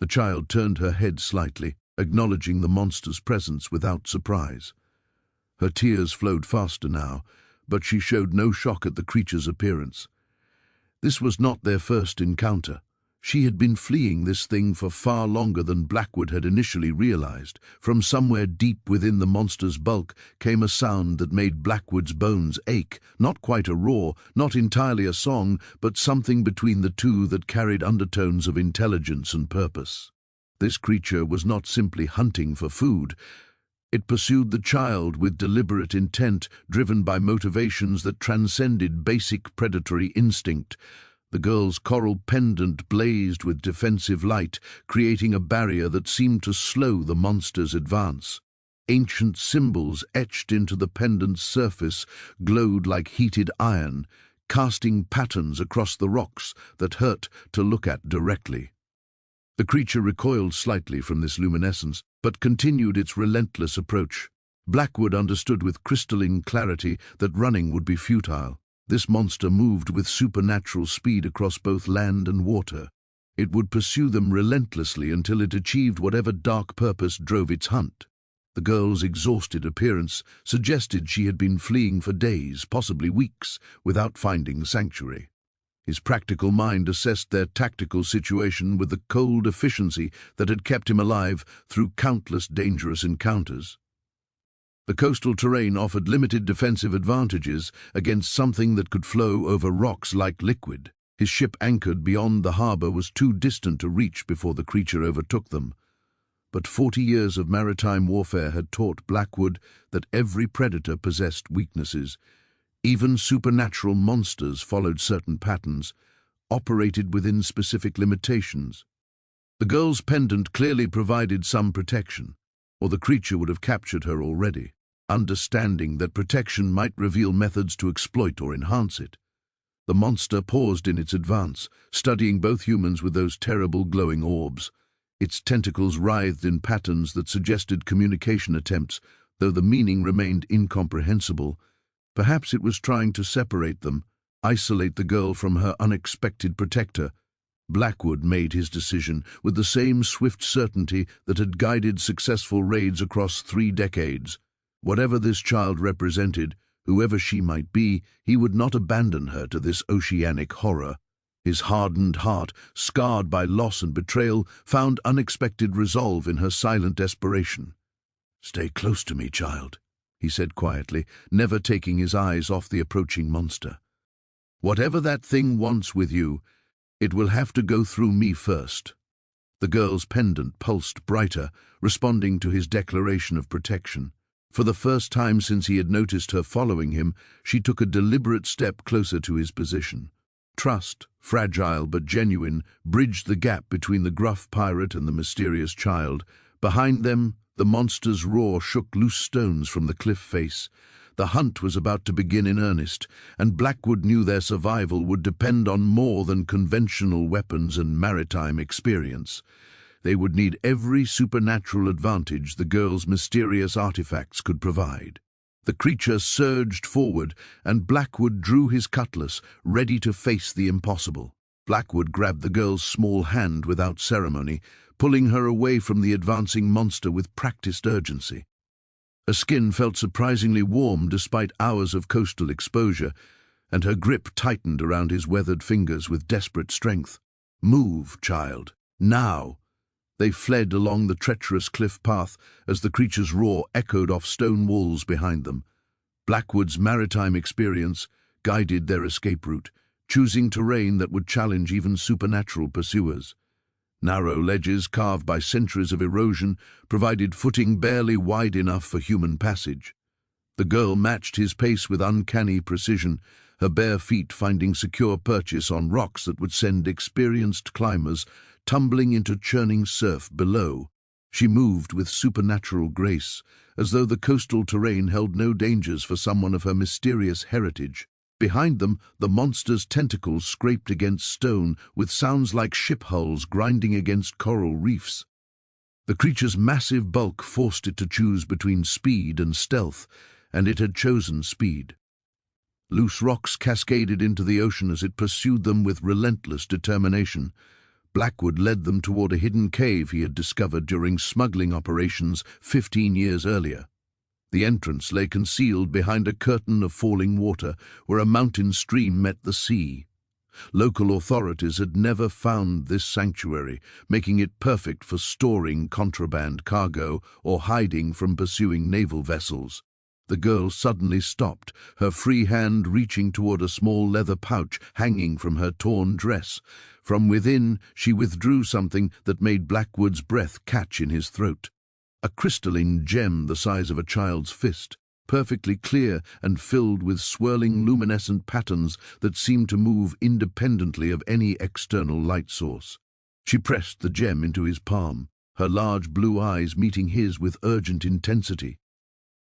The child turned her head slightly, acknowledging the monster's presence without surprise. Her tears flowed faster now, but she showed no shock at the creature's appearance. This was not their first encounter. She had been fleeing this thing for far longer than Blackwood had initially realized. From somewhere deep within the monster's bulk came a sound that made Blackwood's bones ache, not quite a roar, not entirely a song, but something between the two that carried undertones of intelligence and purpose. This creature was not simply hunting for food. It pursued the child with deliberate intent, driven by motivations that transcended basic predatory instinct. The girl's coral pendant blazed with defensive light, creating a barrier that seemed to slow the monster's advance. Ancient symbols etched into the pendant's surface glowed like heated iron, casting patterns across the rocks that hurt to look at directly. The creature recoiled slightly from this luminescence, but continued its relentless approach. Blackwood understood with crystalline clarity that running would be futile. This monster moved with supernatural speed across both land and water. It would pursue them relentlessly until it achieved whatever dark purpose drove its hunt. The girl's exhausted appearance suggested she had been fleeing for days, possibly weeks, without finding sanctuary. His practical mind assessed their tactical situation with the cold efficiency that had kept him alive through countless dangerous encounters. The coastal terrain offered limited defensive advantages against something that could flow over rocks like liquid. His ship anchored beyond the harbor was too distant to reach before the creature overtook them. But 40 years of maritime warfare had taught Blackwood that every predator possessed weaknesses. Even supernatural monsters followed certain patterns, operated within specific limitations. The girl's pendant clearly provided some protection, or the creature would have captured her already. Understanding that protection might reveal methods to exploit or enhance it. The monster paused in its advance, studying both humans with those terrible glowing orbs. Its tentacles writhed in patterns that suggested communication attempts, though the meaning remained incomprehensible. Perhaps it was trying to separate them, isolate the girl from her unexpected protector. Blackwood made his decision with the same swift certainty that had guided successful raids across 3 decades. Whatever this child represented, whoever she might be, he would not abandon her to this oceanic horror. His hardened heart, scarred by loss and betrayal, found unexpected resolve in her silent desperation. "Stay close to me, child," he said quietly, never taking his eyes off the approaching monster. "Whatever that thing wants with you, it will have to go through me first." The girl's pendant pulsed brighter, responding to his declaration of protection. For the first time since he had noticed her following him, she took a deliberate step closer to his position. Trust, fragile but genuine, bridged the gap between the gruff pirate and the mysterious child. Behind them, the monster's roar shook loose stones from the cliff face. The hunt was about to begin in earnest, and Blackwood knew their survival would depend on more than conventional weapons and maritime experience. They would need every supernatural advantage the girl's mysterious artifacts could provide. The creature surged forward, and Blackwood drew his cutlass, ready to face the impossible. Blackwood grabbed the girl's small hand without ceremony, pulling her away from the advancing monster with practiced urgency. Her skin felt surprisingly warm despite hours of coastal exposure, and her grip tightened around his weathered fingers with desperate strength. "Move, child, now!" They fled along the treacherous cliff path as the creature's roar echoed off stone walls behind them. Blackwood's maritime experience guided their escape route, choosing terrain that would challenge even supernatural pursuers. Narrow ledges carved by centuries of erosion provided footing barely wide enough for human passage. The girl matched his pace with uncanny precision, her bare feet finding secure purchase on rocks that would send experienced climbers tumbling into churning surf below. She moved with supernatural grace, as though the coastal terrain held no dangers for someone of her mysterious heritage. Behind them, the monster's tentacles scraped against stone with sounds like ship hulls grinding against coral reefs. The creature's massive bulk forced it to choose between speed and stealth, and it had chosen speed. Loose rocks cascaded into the ocean as it pursued them with relentless determination. Blackwood led them toward a hidden cave he had discovered during smuggling operations 15 years earlier. The entrance lay concealed behind a curtain of falling water where a mountain stream met the sea. Local authorities had never found this sanctuary, making it perfect for storing contraband cargo or hiding from pursuing naval vessels. The girl suddenly stopped, her free hand reaching toward a small leather pouch hanging from her torn dress. From within, she withdrew something that made Blackwood's breath catch in his throat. A crystalline gem the size of a child's fist, perfectly clear and filled with swirling luminescent patterns that seemed to move independently of any external light source. She pressed the gem into his palm, her large blue eyes meeting his with urgent intensity.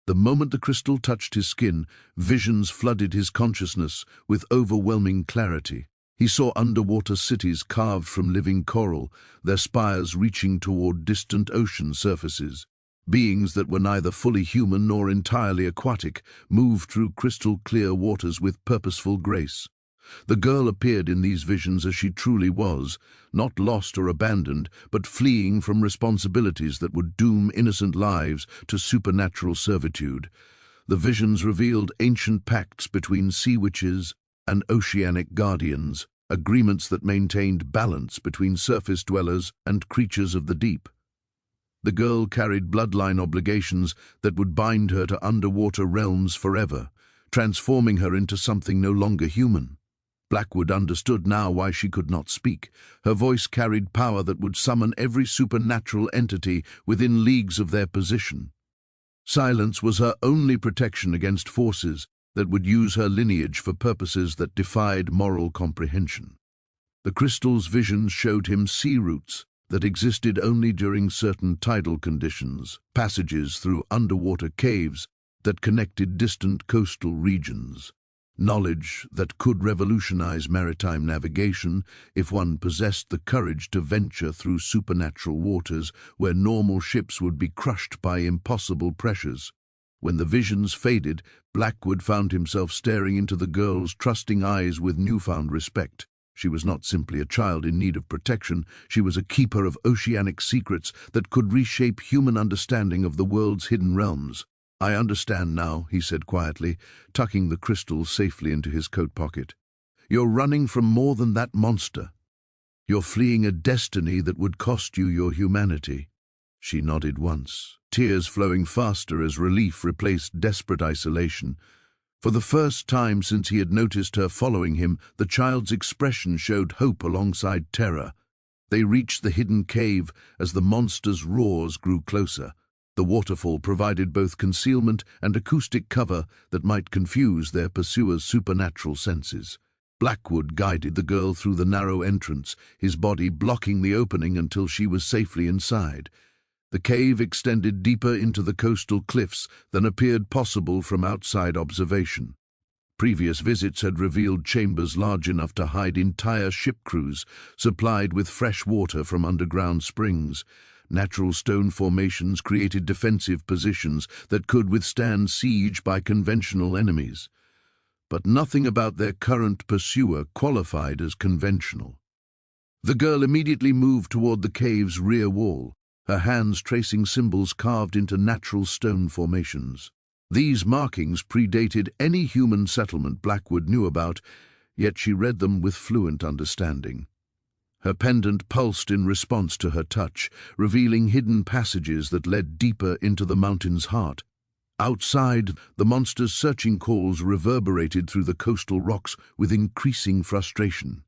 The moment the crystal touched his skin, visions flooded his consciousness with overwhelming clarity. He saw underwater cities carved from living coral, their spires reaching toward distant ocean surfaces. Beings that were neither fully human nor entirely aquatic moved through crystal-clear waters with purposeful grace. The girl appeared in these visions as she truly was, not lost or abandoned, but fleeing from responsibilities that would doom innocent lives to supernatural servitude. The visions revealed ancient pacts between sea witches and oceanic guardians, agreements that maintained balance between surface dwellers and creatures of the deep. The girl carried bloodline obligations that would bind her to underwater realms forever, transforming her into something no longer human. Blackwood understood now why she could not speak. Her voice carried power that would summon every supernatural entity within leagues of their position. Silence was her only protection against forces that would use her lineage for purposes that defied moral comprehension. The crystal's visions showed him sea routes that existed only during certain tidal conditions, passages through underwater caves that connected distant coastal regions. Knowledge that could revolutionize maritime navigation if one possessed the courage to venture through supernatural waters where normal ships would be crushed by impossible pressures. When the visions faded, Blackwood found himself staring into the girl's trusting eyes with newfound respect. She was not simply a child in need of protection, she was a keeper of oceanic secrets that could reshape human understanding of the world's hidden realms. "I understand now," he said quietly, tucking the crystal safely into his coat pocket. "You're running from more than that monster. You're fleeing a destiny that would cost you your humanity." She nodded once, tears flowing faster as relief replaced desperate isolation. For the first time since he had noticed her following him, the child's expression showed hope alongside terror. They reached the hidden cave as the monster's roars grew closer. The waterfall provided both concealment and acoustic cover that might confuse their pursuers' supernatural senses. Blackwood guided the girl through the narrow entrance, his body blocking the opening until she was safely inside. The cave extended deeper into the coastal cliffs than appeared possible from outside observation. Previous visits had revealed chambers large enough to hide entire ship crews, supplied with fresh water from underground springs. Natural stone formations created defensive positions that could withstand siege by conventional enemies. But nothing about their current pursuer qualified as conventional. The girl immediately moved toward the cave's rear wall, her hands tracing symbols carved into natural stone formations. These markings predated any human settlement Blackwood knew about, yet she read them with fluent understanding. Her pendant pulsed in response to her touch, revealing hidden passages that led deeper into the mountain's heart. Outside, the monster's searching calls reverberated through the coastal rocks with increasing frustration.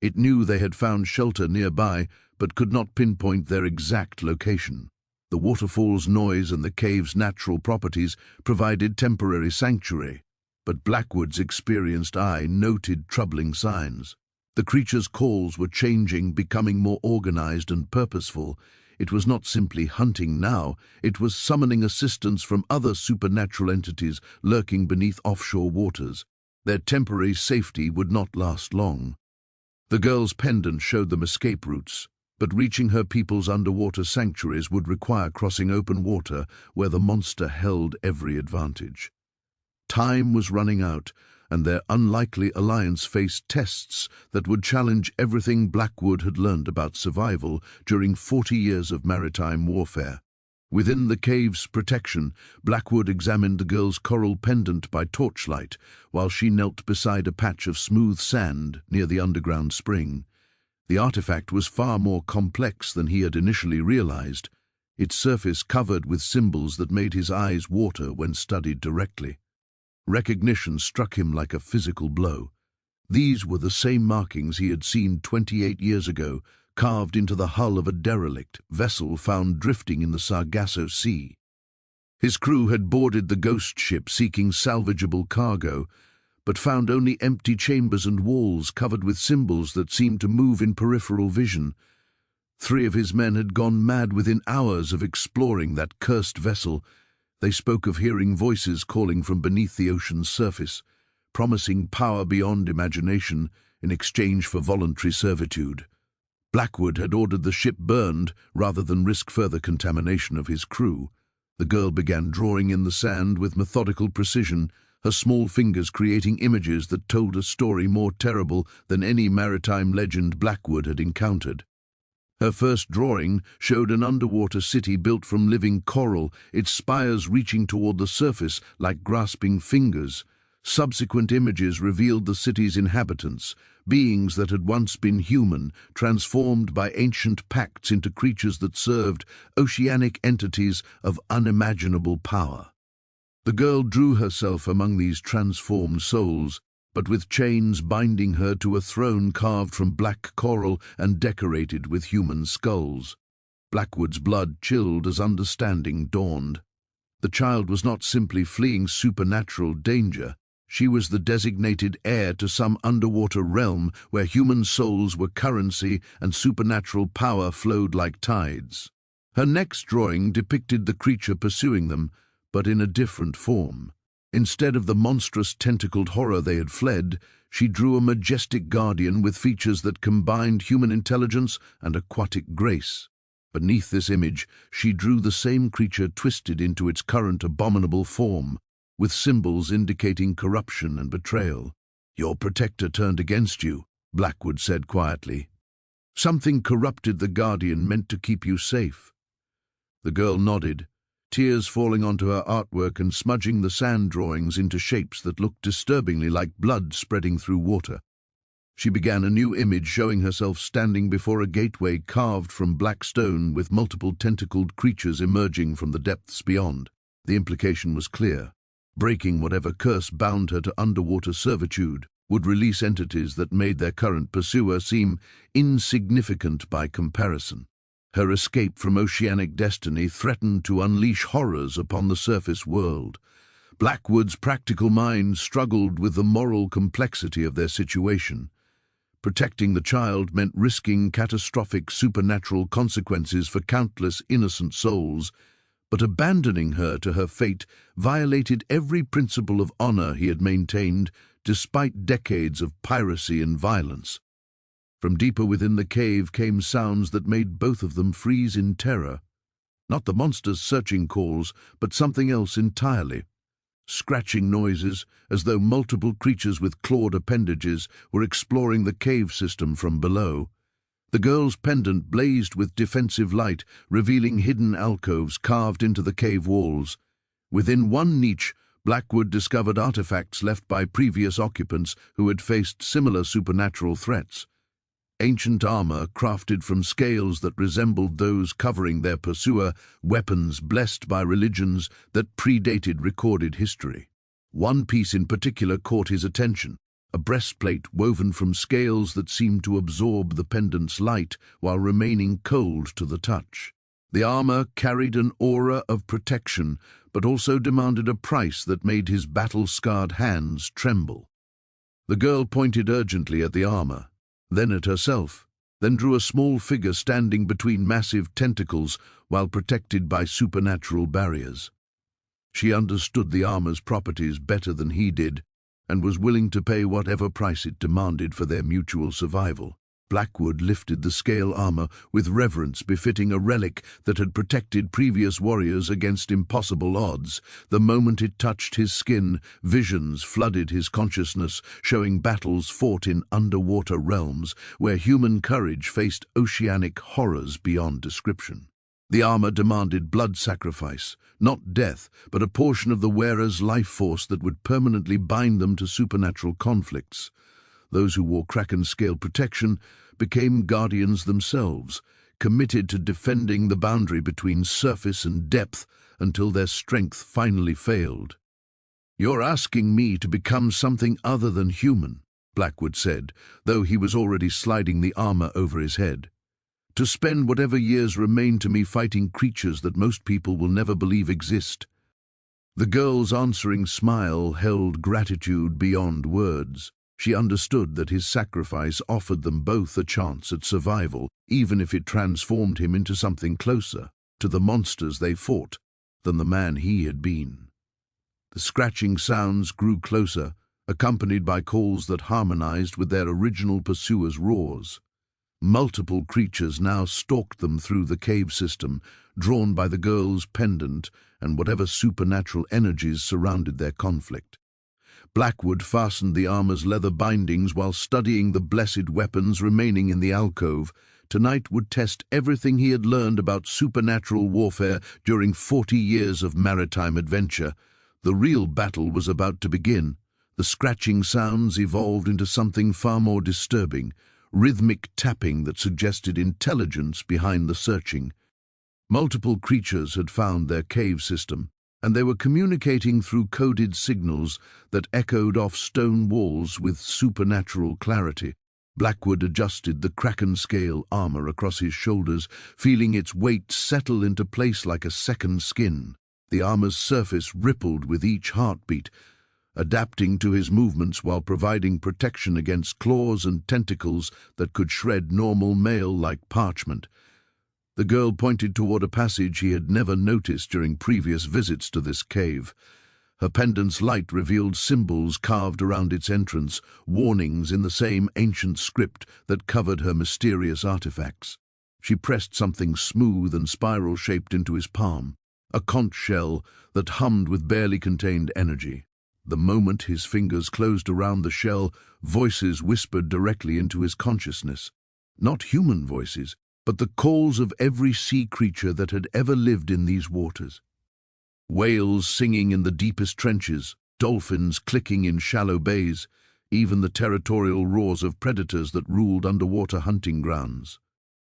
It knew they had found shelter nearby, but could not pinpoint their exact location. The waterfall's noise and the cave's natural properties provided temporary sanctuary, but Blackwood's experienced eye noted troubling signs. The creature's calls were changing, becoming more organized and purposeful. It was not simply hunting now, it was summoning assistance from other supernatural entities lurking beneath offshore waters. Their temporary safety would not last long. The girl's pendant showed them escape routes, but reaching her people's underwater sanctuaries would require crossing open water where the monster held every advantage. Time was running out, and their unlikely alliance faced tests that would challenge everything Blackwood had learned about survival during 40 years of maritime warfare. Within the cave's protection, Blackwood examined the girl's coral pendant by torchlight while she knelt beside a patch of smooth sand near the underground spring. The artifact was far more complex than he had initially realized, its surface covered with symbols that made his eyes water when studied directly. Recognition struck him like a physical blow. These were the same markings he had seen 28 years ago, carved into the hull of a derelict vessel found drifting in the Sargasso Sea. His crew had boarded the ghost ship seeking salvageable cargo, but found only empty chambers and walls covered with symbols that seemed to move in peripheral vision. 3 of his men had gone mad within hours of exploring that cursed vessel. They spoke of hearing voices calling from beneath the ocean's surface, promising power beyond imagination in exchange for voluntary servitude. Blackwood had ordered the ship burned rather than risk further contamination of his crew. The girl began drawing in the sand with methodical precision, her small fingers creating images that told a story more terrible than any maritime legend Blackwood had encountered. Her first drawing showed an underwater city built from living coral, its spires reaching toward the surface like grasping fingers. Subsequent images revealed the city's inhabitants, beings that had once been human, transformed by ancient pacts into creatures that served oceanic entities of unimaginable power. The girl drew herself among these transformed souls, but with chains binding her to a throne carved from black coral and decorated with human skulls. Blackwood's blood chilled as understanding dawned. The child was not simply fleeing supernatural danger. She was the designated heir to some underwater realm where human souls were currency and supernatural power flowed like tides. Her next drawing depicted the creature pursuing them, but in a different form. Instead of the monstrous tentacled horror they had fled, she drew a majestic guardian with features that combined human intelligence and aquatic grace. Beneath this image, she drew the same creature twisted into its current abominable form, with symbols indicating corruption and betrayal. "Your protector turned against you," Blackwood said quietly. "Something corrupted the guardian meant to keep you safe." The girl nodded, tears falling onto her artwork and smudging the sand drawings into shapes that looked disturbingly like blood spreading through water. She began a new image showing herself standing before a gateway carved from black stone with multiple tentacled creatures emerging from the depths beyond. The implication was clear. Breaking whatever curse bound her to underwater servitude would release entities that made their current pursuer seem insignificant by comparison. Her escape from oceanic destiny threatened to unleash horrors upon the surface world. Blackwood's practical mind struggled with the moral complexity of their situation. Protecting the child meant risking catastrophic supernatural consequences for countless innocent souls, but abandoning her to her fate violated every principle of honor he had maintained despite decades of piracy and violence. From deeper within the cave came sounds that made both of them freeze in terror. Not the monster's searching calls, but something else entirely. Scratching noises, as though multiple creatures with clawed appendages were exploring the cave system from below. The girl's pendant blazed with defensive light, revealing hidden alcoves carved into the cave walls. Within one niche, Blackwood discovered artifacts left by previous occupants who had faced similar supernatural threats. Ancient armor crafted from scales that resembled those covering their pursuer, weapons blessed by religions that predated recorded history. One piece in particular caught his attention. A breastplate woven from scales that seemed to absorb the pendant's light while remaining cold to the touch. The armor carried an aura of protection, but also demanded a price that made his battle-scarred hands tremble. The girl pointed urgently at the armor, then at herself, then drew a small figure standing between massive tentacles while protected by supernatural barriers. She understood the armor's properties better than he did, and was willing to pay whatever price it demanded for their mutual survival. Blackwood lifted the scale armor with reverence befitting a relic that had protected previous warriors against impossible odds. The moment it touched his skin, visions flooded his consciousness, showing battles fought in underwater realms where human courage faced oceanic horrors beyond description. The armor demanded blood sacrifice, not death, but a portion of the wearer's life force that would permanently bind them to supernatural conflicts. Those who wore Kraken-scale protection became guardians themselves, committed to defending the boundary between surface and depth until their strength finally failed. "You're asking me to become something other than human," Blackwood said, though he was already sliding the armor over his head. "To spend whatever years remain to me fighting creatures that most people will never believe exist." The girl's answering smile held gratitude beyond words. She understood that his sacrifice offered them both a chance at survival, even if it transformed him into something closer to the monsters they fought than the man he had been. The scratching sounds grew closer, accompanied by calls that harmonized with their original pursuers' roars. Multiple creatures now stalked them through the cave system, drawn by the girl's pendant and whatever supernatural energies surrounded their conflict. Blackwood fastened the armor's leather bindings while studying the blessed weapons remaining in the alcove. Tonight would test everything he had learned about supernatural warfare during 40 years of maritime adventure. The real battle was about to begin. The scratching sounds evolved into something far more disturbing, rhythmic tapping that suggested intelligence behind the searching. Multiple creatures had found their cave system, and they were communicating through coded signals that echoed off stone walls with supernatural clarity. Blackwood adjusted the Kraken-scale armor across his shoulders, feeling its weight settle into place like a second skin. The armor's surface rippled with each heartbeat, adapting to his movements while providing protection against claws and tentacles that could shred normal mail like parchment. The girl pointed toward a passage he had never noticed during previous visits to this cave. Her pendant's light revealed symbols carved around its entrance, warnings in the same ancient script that covered her mysterious artifacts. She pressed something smooth and spiral-shaped into his palm, a conch shell that hummed with barely contained energy. The moment his fingers closed around the shell, voices whispered directly into his consciousness. Not human voices, but the calls of every sea creature that had ever lived in these waters. Whales singing in the deepest trenches, dolphins clicking in shallow bays, even the territorial roars of predators that ruled underwater hunting grounds.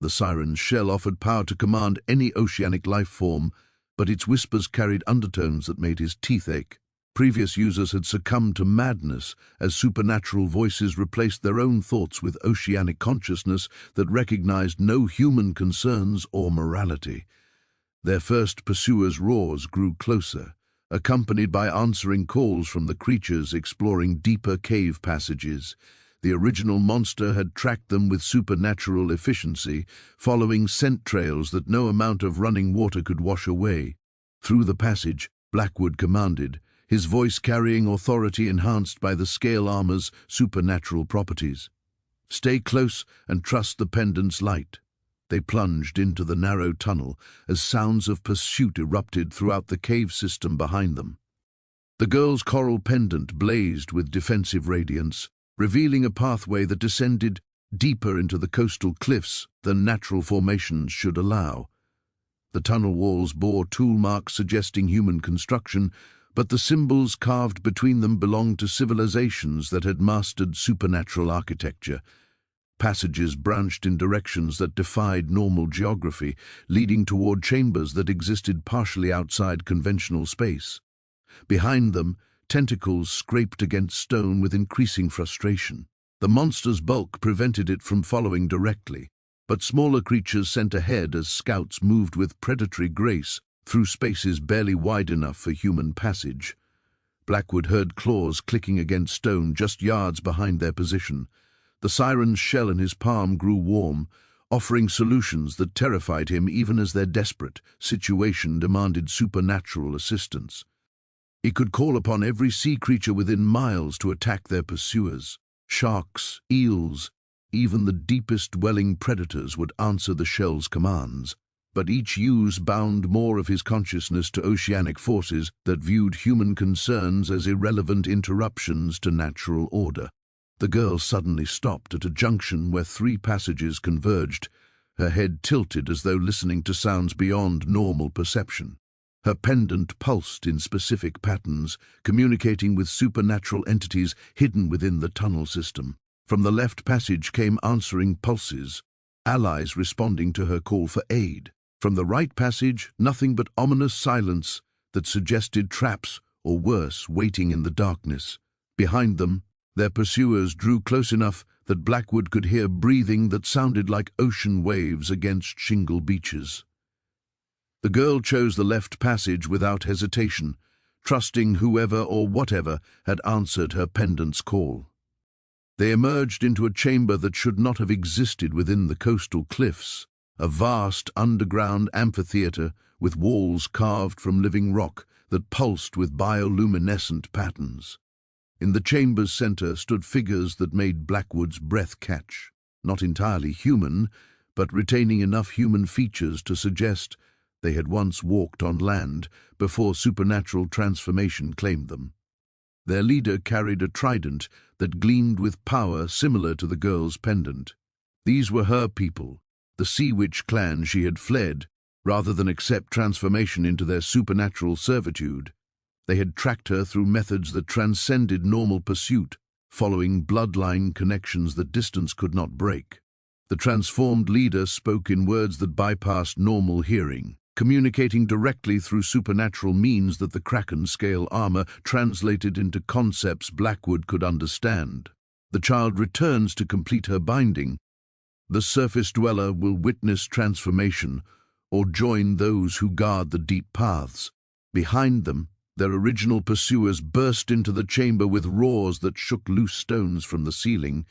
The siren's shell offered power to command any oceanic life form, but its whispers carried undertones that made his teeth ache. Previous users had succumbed to madness as supernatural voices replaced their own thoughts with oceanic consciousness that recognized no human concerns or morality. Their first pursuers' roars grew closer, accompanied by answering calls from the creatures exploring deeper cave passages. The original monster had tracked them with supernatural efficiency, following scent trails that no amount of running water could wash away. Through the passage, Blackwood commanded, his voice carrying authority enhanced by the scale armor's supernatural properties. "Stay close and trust the pendant's light." They plunged into the narrow tunnel as sounds of pursuit erupted throughout the cave system behind them. The girl's coral pendant blazed with defensive radiance, revealing a pathway that descended deeper into the coastal cliffs than natural formations should allow. The tunnel walls bore tool marks suggesting human construction, but the symbols carved between them belonged to civilizations that had mastered supernatural architecture. Passages branched in directions that defied normal geography, leading toward chambers that existed partially outside conventional space. Behind them, tentacles scraped against stone with increasing frustration. The monster's bulk prevented it from following directly, but smaller creatures sent ahead as scouts moved with predatory grace through spaces barely wide enough for human passage. Blackwood heard claws clicking against stone just yards behind their position. The siren's shell in his palm grew warm, offering solutions that terrified him even as their desperate situation demanded supernatural assistance. He could call upon every sea creature within miles to attack their pursuers. Sharks, eels, even the deepest-dwelling predators would answer the shell's commands, but each use bound more of his consciousness to oceanic forces that viewed human concerns as irrelevant interruptions to natural order. The girl suddenly stopped at a junction where three passages converged, her head tilted as though listening to sounds beyond normal perception. Her pendant pulsed in specific patterns, communicating with supernatural entities hidden within the tunnel system. From the left passage came answering pulses, allies responding to her call for aid. From the right passage, nothing but ominous silence that suggested traps, or worse, waiting in the darkness. Behind them, their pursuers drew close enough that Blackwood could hear breathing that sounded like ocean waves against shingle beaches. The girl chose the left passage without hesitation, trusting whoever or whatever had answered her pendant's call. They emerged into a chamber that should not have existed within the coastal cliffs, a vast underground amphitheater with walls carved from living rock that pulsed with bioluminescent patterns. In the chamber's center stood figures that made Blackwood's breath catch, not entirely human, but retaining enough human features to suggest they had once walked on land before supernatural transformation claimed them. Their leader carried a trident that gleamed with power similar to the girl's pendant. These were her people, the Sea Witch clan she had fled, rather than accept transformation into their supernatural servitude. They had tracked her through methods that transcended normal pursuit, following bloodline connections that distance could not break. The transformed leader spoke in words that bypassed normal hearing, communicating directly through supernatural means that the Kraken-scale armor translated into concepts Blackwood could understand. The child returns to complete her binding. The surface dweller will witness transformation or join those who guard the deep paths. Behind them, their original pursuers burst into the chamber with roars that shook loose stones from the ceiling.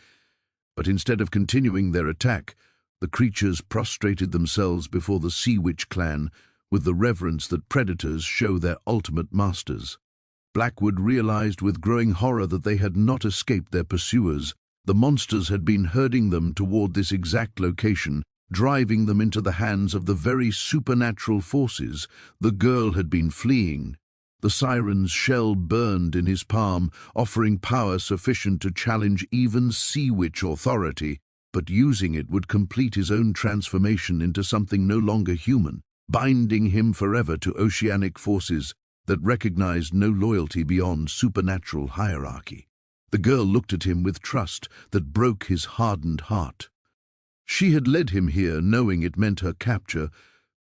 But instead of continuing their attack, the creatures prostrated themselves before the Sea Witch clan with the reverence that predators show their ultimate masters. Blackwood realized with growing horror that they had not escaped their pursuers. The monsters had been herding them toward this exact location, driving them into the hands of the very supernatural forces the girl had been fleeing. The siren's shell burned in his palm, offering power sufficient to challenge even Sea Witch authority, but using it would complete his own transformation into something no longer human, binding him forever to oceanic forces that recognized no loyalty beyond supernatural hierarchy. The girl looked at him with trust that broke his hardened heart. She had led him here knowing it meant her capture,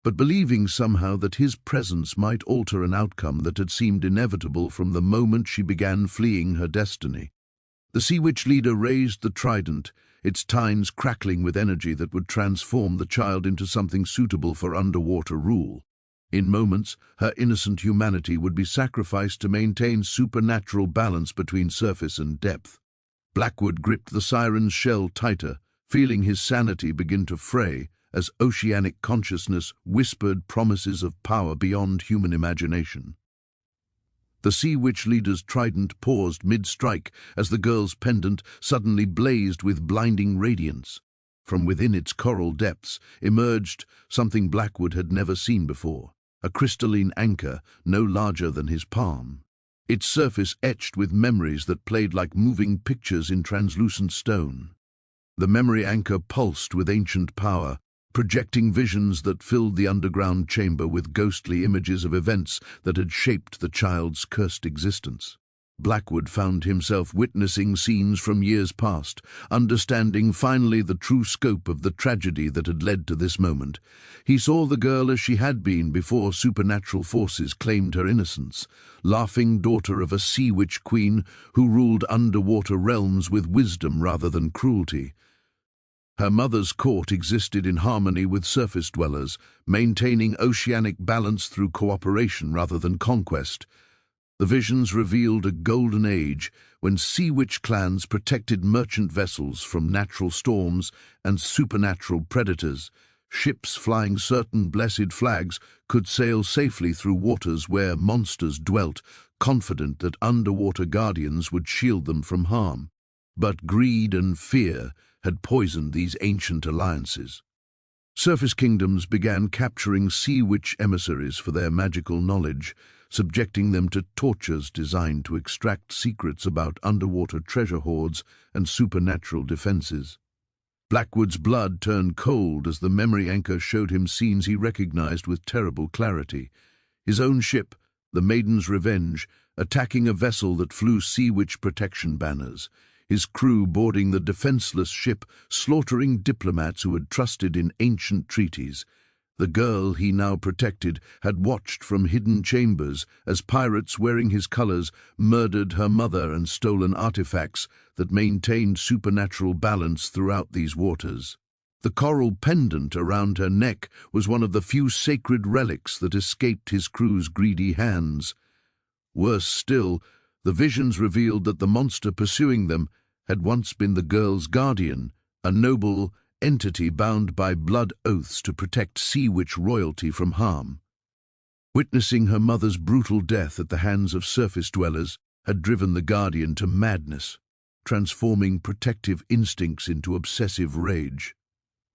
but believing somehow that his presence might alter an outcome that had seemed inevitable from the moment she began fleeing her destiny. The Sea Witch leader raised the trident, its tines crackling with energy that would transform the child into something suitable for underwater rule. In moments, her innocent humanity would be sacrificed to maintain supernatural balance between surface and depth. Blackwood gripped the siren's shell tighter, feeling his sanity begin to fray as oceanic consciousness whispered promises of power beyond human imagination. The Sea Witch leader's trident paused mid-strike as the girl's pendant suddenly blazed with blinding radiance. From within its coral depths emerged something Blackwood had never seen before, a crystalline anchor no larger than his palm. Its surface etched with memories that played like moving pictures in translucent stone. The memory anchor pulsed with ancient power, projecting visions that filled the underground chamber with ghostly images of events that had shaped the child's cursed existence. Blackwood found himself witnessing scenes from years past, understanding finally the true scope of the tragedy that had led to this moment. He saw the girl as she had been before supernatural forces claimed her innocence, laughing daughter of a Sea Witch queen who ruled underwater realms with wisdom rather than cruelty. Her mother's court existed in harmony with surface dwellers, maintaining oceanic balance through cooperation rather than conquest. The visions revealed a golden age when Sea Witch clans protected merchant vessels from natural storms and supernatural predators. Ships flying certain blessed flags could sail safely through waters where monsters dwelt, confident that underwater guardians would shield them from harm. But greed and fear had poisoned these ancient alliances. Surface kingdoms began capturing sea witch emissaries for their magical knowledge, subjecting them to tortures designed to extract secrets about underwater treasure hoards and supernatural defenses. Blackwood's blood turned cold as the memory anchor showed him scenes he recognized with terrible clarity. His own ship, the Maiden's Revenge, attacking a vessel that flew sea witch protection banners, his crew boarding the defenseless ship, slaughtering diplomats who had trusted in ancient treaties. The girl he now protected had watched from hidden chambers as pirates wearing his colors murdered her mother and stolen artifacts that maintained supernatural balance throughout these waters. The coral pendant around her neck was one of the few sacred relics that escaped his crew's greedy hands. Worse still, the visions revealed that the monster pursuing them had once been the girl's guardian, a noble entity bound by blood oaths to protect sea witch royalty from harm. Witnessing her mother's brutal death at the hands of surface dwellers had driven the guardian to madness, transforming protective instincts into obsessive rage.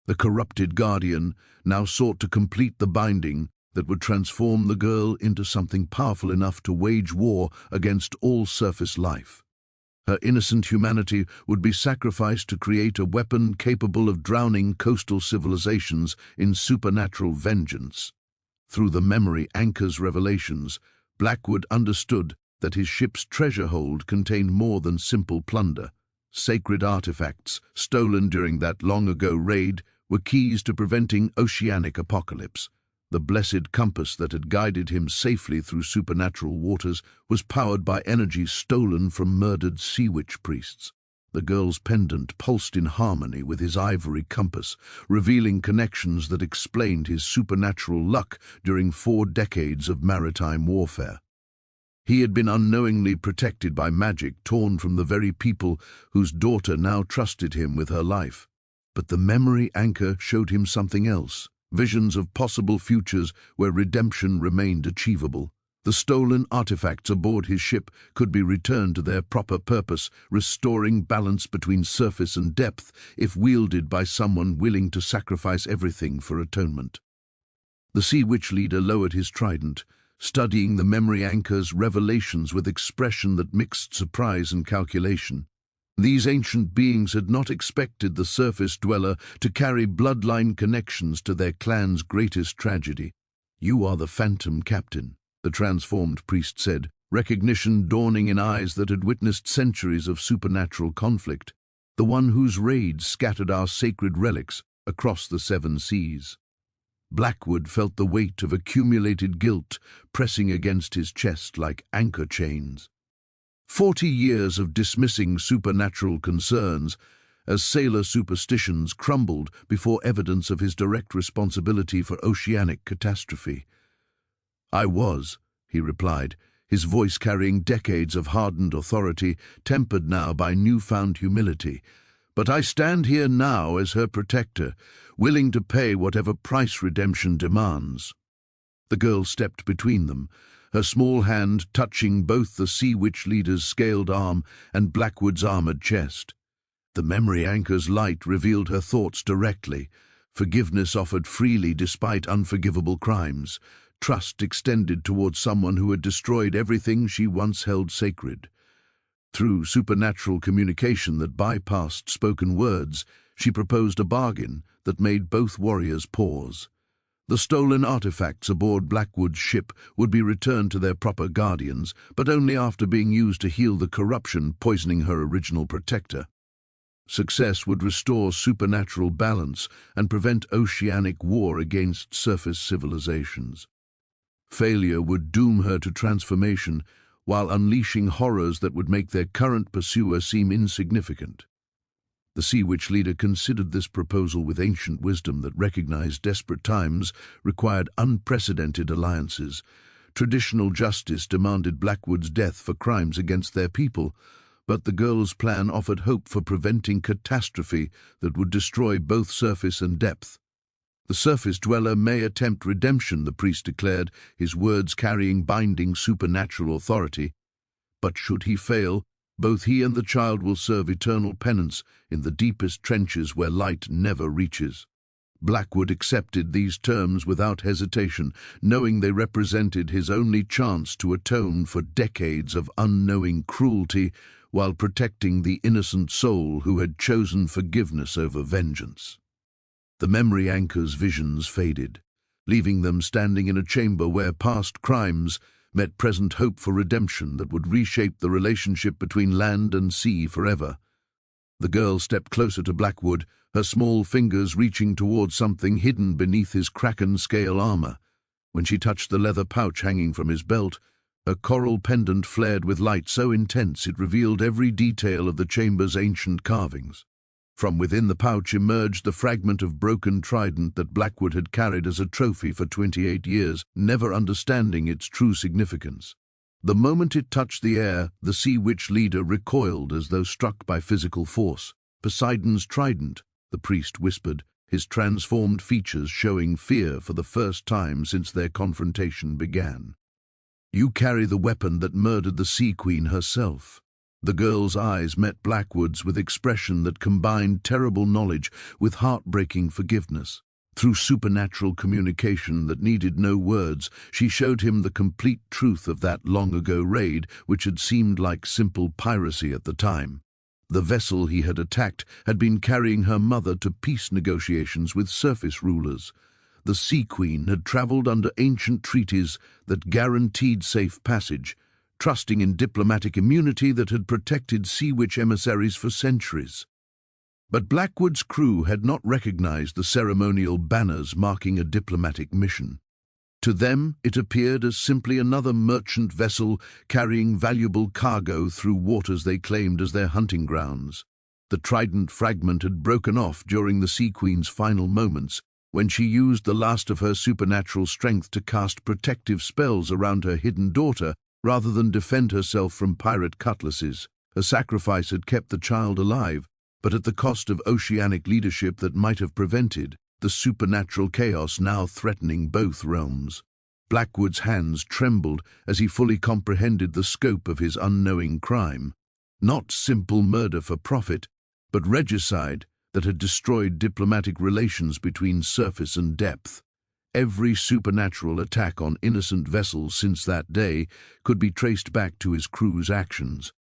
The corrupted guardian now sought to complete the binding that would transform the girl into something powerful enough to wage war against all surface life. Her innocent humanity would be sacrificed to create a weapon capable of drowning coastal civilizations in supernatural vengeance. Through the memory anchor's revelations, Blackwood understood that his ship's treasure hold contained more than simple plunder. Sacred artifacts, stolen during that long-ago raid, were keys to preventing oceanic apocalypse. The blessed compass that had guided him safely through supernatural waters was powered by energy stolen from murdered sea witch priests. The girl's pendant pulsed in harmony with his ivory compass, revealing connections that explained his supernatural luck during 4 decades of maritime warfare. He had been unknowingly protected by magic torn from the very people whose daughter now trusted him with her life. But the memory anchor showed him something else. Visions of possible futures where redemption remained achievable. The stolen artifacts aboard his ship could be returned to their proper purpose, restoring balance between surface and depth if wielded by someone willing to sacrifice everything for atonement. The Sea Witch leader lowered his trident, studying the memory anchor's revelations with expression that mixed surprise and calculation. These ancient beings had not expected the surface dweller to carry bloodline connections to their clan's greatest tragedy. "You are the phantom captain," the transformed priest said, recognition dawning in eyes that had witnessed centuries of supernatural conflict, "the one whose raids scattered our sacred relics across the 7 seas. Blackwood felt the weight of accumulated guilt pressing against his chest like anchor chains. 40 years of dismissing supernatural concerns as sailor superstitions crumbled before evidence of his direct responsibility for oceanic catastrophe. "I was," he replied, his voice carrying decades of hardened authority, tempered now by newfound humility. "But I stand here now as her protector, willing to pay whatever price redemption demands." The girl stepped between them, her small hand touching both the Sea Witch leader's scaled arm and Blackwood's armored chest. The memory anchor's light revealed her thoughts directly. Forgiveness offered freely despite unforgivable crimes. Trust extended towards someone who had destroyed everything she once held sacred. Through supernatural communication that bypassed spoken words, she proposed a bargain that made both warriors pause. The stolen artifacts aboard Blackwood's ship would be returned to their proper guardians, but only after being used to heal the corruption poisoning her original protector. Success would restore supernatural balance and prevent oceanic war against surface civilizations. Failure would doom her to transformation, while unleashing horrors that would make their current pursuer seem insignificant. The Sea Witch leader considered this proposal with ancient wisdom that recognized desperate times required unprecedented alliances. Traditional justice demanded Blackwood's death for crimes against their people, but the girl's plan offered hope for preventing catastrophe that would destroy both surface and depth. "The surface dweller may attempt redemption," the priest declared, his words carrying binding supernatural authority. "But should he fail, Both he and the child will serve eternal penance in the deepest trenches where light never reaches. Blackwood accepted these terms without hesitation, knowing they represented his only chance to atone for decades of unknowing cruelty while protecting the innocent soul who had chosen forgiveness over vengeance. The memory anchor's visions faded, leaving them standing in a chamber where past crimes met present hope for redemption that would reshape the relationship between land and sea forever. The girl stepped closer to Blackwood, her small fingers reaching towards something hidden beneath his kraken-scale armor. When she touched the leather pouch hanging from his belt, her coral pendant flared with light so intense it revealed every detail of the chamber's ancient carvings. From within the pouch emerged the fragment of broken trident that Blackwood had carried as a trophy for 28 years, never understanding its true significance. The moment it touched the air, the Sea Witch leader recoiled as though struck by physical force. "Poseidon's trident," the priest whispered, his transformed features showing fear for the first time since their confrontation began. "You carry the weapon that murdered the Sea Queen herself." The girl's eyes met Blackwood's with expression that combined terrible knowledge with heartbreaking forgiveness. Through supernatural communication that needed no words, she showed him the complete truth of that long-ago raid, which had seemed like simple piracy at the time. The vessel he had attacked had been carrying her mother to peace negotiations with surface rulers. The Sea Queen had traveled under ancient treaties that guaranteed safe passage, trusting in diplomatic immunity that had protected Sea Witch emissaries for centuries. But Blackwood's crew had not recognized the ceremonial banners marking a diplomatic mission. To them, it appeared as simply another merchant vessel carrying valuable cargo through waters they claimed as their hunting grounds. The trident fragment had broken off during the Sea Queen's final moments, when she used the last of her supernatural strength to cast protective spells around her hidden daughter, rather than defend herself from pirate cutlasses. Her sacrifice had kept the child alive, but at the cost of oceanic leadership that might have prevented the supernatural chaos now threatening both realms. Blackwood's hands trembled as he fully comprehended the scope of his unknowing crime. Not simple murder for profit, but regicide that had destroyed diplomatic relations between surface and depth. Every supernatural attack on innocent vessels since that day could be traced back to his crew's actions.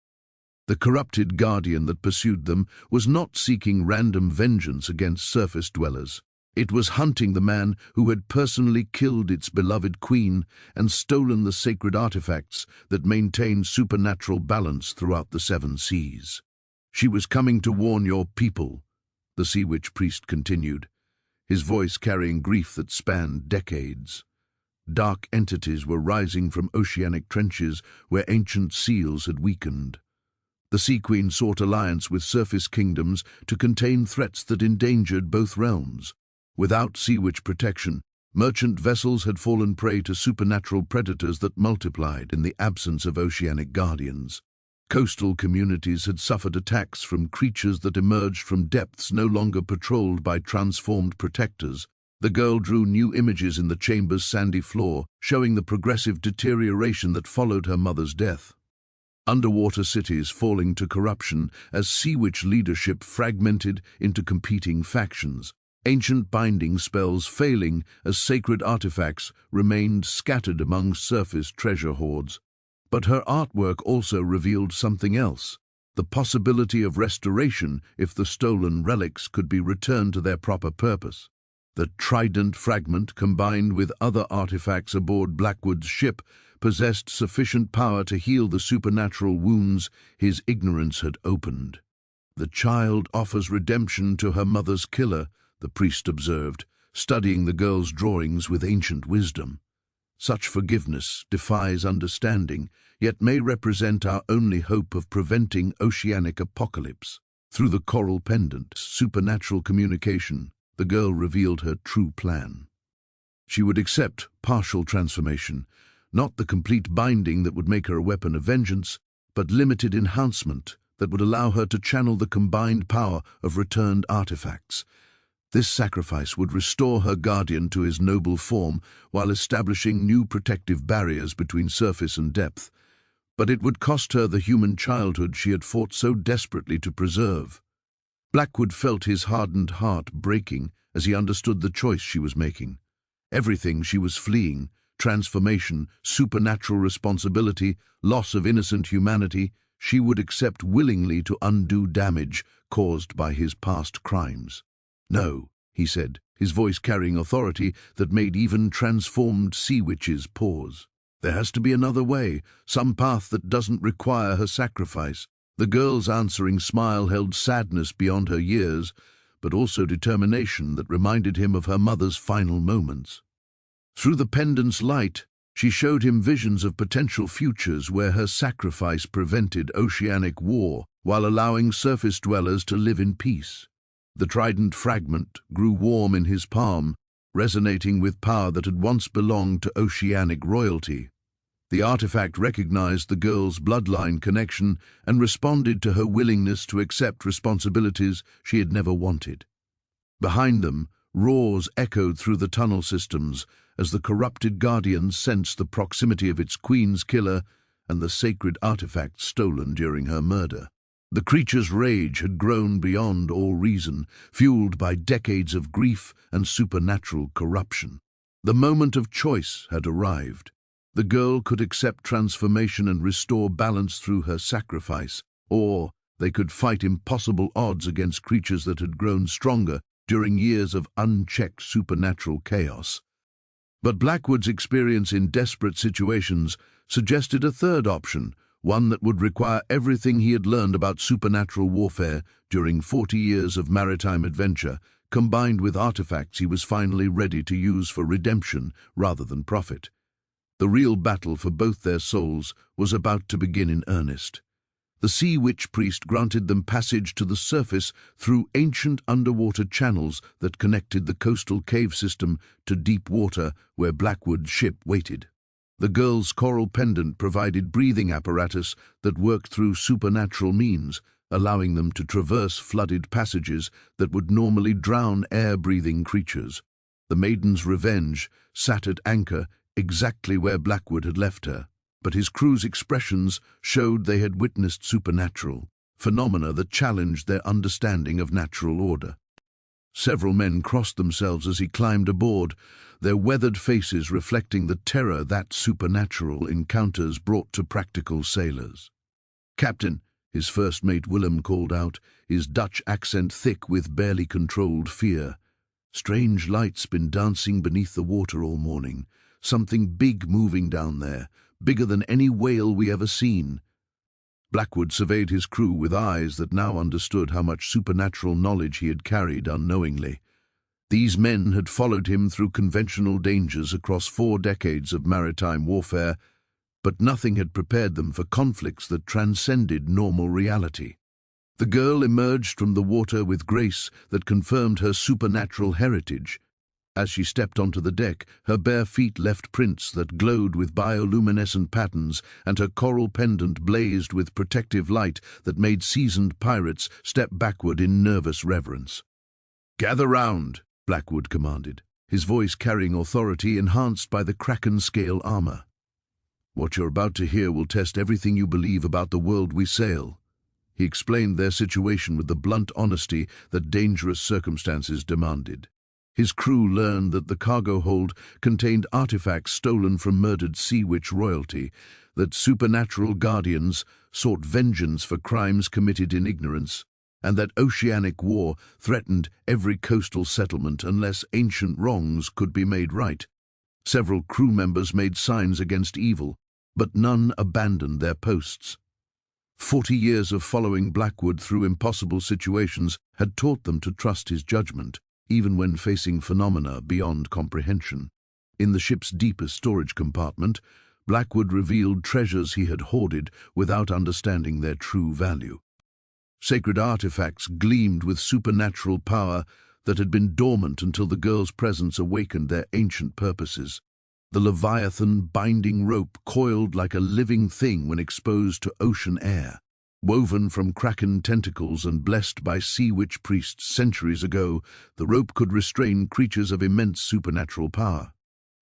The corrupted guardian that pursued them was not seeking random vengeance against surface dwellers. It was hunting the man who had personally killed its beloved queen and stolen the sacred artifacts that maintained supernatural balance throughout the seven seas. "She was coming to warn your people," the Sea Witch priest continued, his voice carrying grief that spanned decades. Dark entities were rising from oceanic trenches where ancient seals had weakened. The Sea Queen sought alliance with surface kingdoms to contain threats that endangered both realms. Without Sea Witch protection, merchant vessels had fallen prey to supernatural predators that multiplied in the absence of oceanic guardians. Coastal communities had suffered attacks from creatures that emerged from depths no longer patrolled by transformed protectors. The girl drew new images in the chamber's sandy floor, showing the progressive deterioration that followed her mother's death. Underwater cities falling to corruption as Sea Witch leadership fragmented into competing factions. Ancient binding spells failing as sacred artifacts remained scattered among surface treasure hoards. But her artwork also revealed something else, the possibility of restoration if the stolen relics could be returned to their proper purpose. The trident fragment, combined with other artifacts aboard Blackwood's ship, possessed sufficient power to heal the supernatural wounds his ignorance had opened. "The child offers redemption to her mother's killer," the priest observed, studying the girl's drawings with ancient wisdom. "Such forgiveness defies understanding, yet may represent our only hope of preventing oceanic apocalypse." Through the coral pendant, supernatural communication, the girl revealed her true plan. She would accept partial transformation, not the complete binding that would make her a weapon of vengeance, but limited enhancement that would allow her to channel the combined power of returned artifacts. This sacrifice would restore her guardian to his noble form while establishing new protective barriers between surface and depth. but it would cost her the human childhood she had fought so desperately to preserve. Blackwood felt his hardened heart breaking as he understood the choice she was making. Everything she was fleeing, transformation, supernatural responsibility, loss of innocent humanity, she would accept willingly to undo damage caused by his past crimes. "No," he said, his voice carrying authority that made even transformed sea witches pause. "There has to be another way, some path that doesn't require her sacrifice." The girl's answering smile held sadness beyond her years, but also determination that reminded him of her mother's final moments. Through the pendant's light, she showed him visions of potential futures where her sacrifice prevented oceanic war while allowing surface dwellers to live in peace. The trident fragment grew warm in his palm, resonating with power that had once belonged to oceanic royalty. The artifact recognized the girl's bloodline connection and responded to her willingness to accept responsibilities she had never wanted. Behind them, roars echoed through the tunnel systems as the corrupted guardian sensed the proximity of its queen's killer and the sacred artifact stolen during her murder. The creature's rage had grown beyond all reason, fueled by decades of grief and supernatural corruption. The moment of choice had arrived. The girl could accept transformation and restore balance through her sacrifice, or they could fight impossible odds against creatures that had grown stronger during years of unchecked supernatural chaos. But Blackwood's experience in desperate situations suggested a third option, one that would require everything he had learned about supernatural warfare during 40 years of maritime adventure, combined with artifacts he was finally ready to use for redemption rather than profit. The real battle for both their souls was about to begin in earnest. The sea witch priest granted them passage to the surface through ancient underwater channels that connected the coastal cave system to deep water where Blackwood's ship waited. The girl's coral pendant provided breathing apparatus that worked through supernatural means, allowing them to traverse flooded passages that would normally drown air-breathing creatures. The maiden's revenge sat at anchor exactly where Blackwood had left her, but his crew's expressions showed they had witnessed supernatural phenomena that challenged their understanding of natural order. Several men crossed themselves as he climbed aboard, their weathered faces reflecting the terror that supernatural encounters brought to practical sailors. "Captain," his first mate Willem called out, his Dutch accent thick with barely controlled fear. "Strange lights been dancing beneath the water all morning. Something big moving down there, bigger than any whale we ever seen." Blackwood surveyed his crew with eyes that now understood how much supernatural knowledge he had carried unknowingly. These men had followed him through conventional dangers across 4 decades of maritime warfare, but nothing had prepared them for conflicts that transcended normal reality. The girl emerged from the water with grace that confirmed her supernatural heritage. As she stepped onto the deck, her bare feet left prints that glowed with bioluminescent patterns, and her coral pendant blazed with protective light that made seasoned pirates step backward in nervous reverence. "Gather round," Blackwood commanded, his voice carrying authority enhanced by the Kraken scale armor. "What you're about to hear will test everything you believe about the world we sail." He explained their situation with the blunt honesty that dangerous circumstances demanded. His crew learned that the cargo hold contained artifacts stolen from murdered sea witch royalty, that supernatural guardians sought vengeance for crimes committed in ignorance, and that oceanic war threatened every coastal settlement unless ancient wrongs could be made right. Several crew members made signs against evil, but none abandoned their posts. 40 years of following Blackwood through impossible situations had taught them to trust his judgment, even when facing phenomena beyond comprehension. In the ship's deepest storage compartment, Blackwood revealed treasures he had hoarded without understanding their true value. Sacred artifacts gleamed with supernatural power that had been dormant until the girl's presence awakened their ancient purposes. The Leviathan binding rope coiled like a living thing when exposed to ocean air. Woven from Kraken tentacles and blessed by sea witch priests centuries ago, the rope could restrain creatures of immense supernatural power.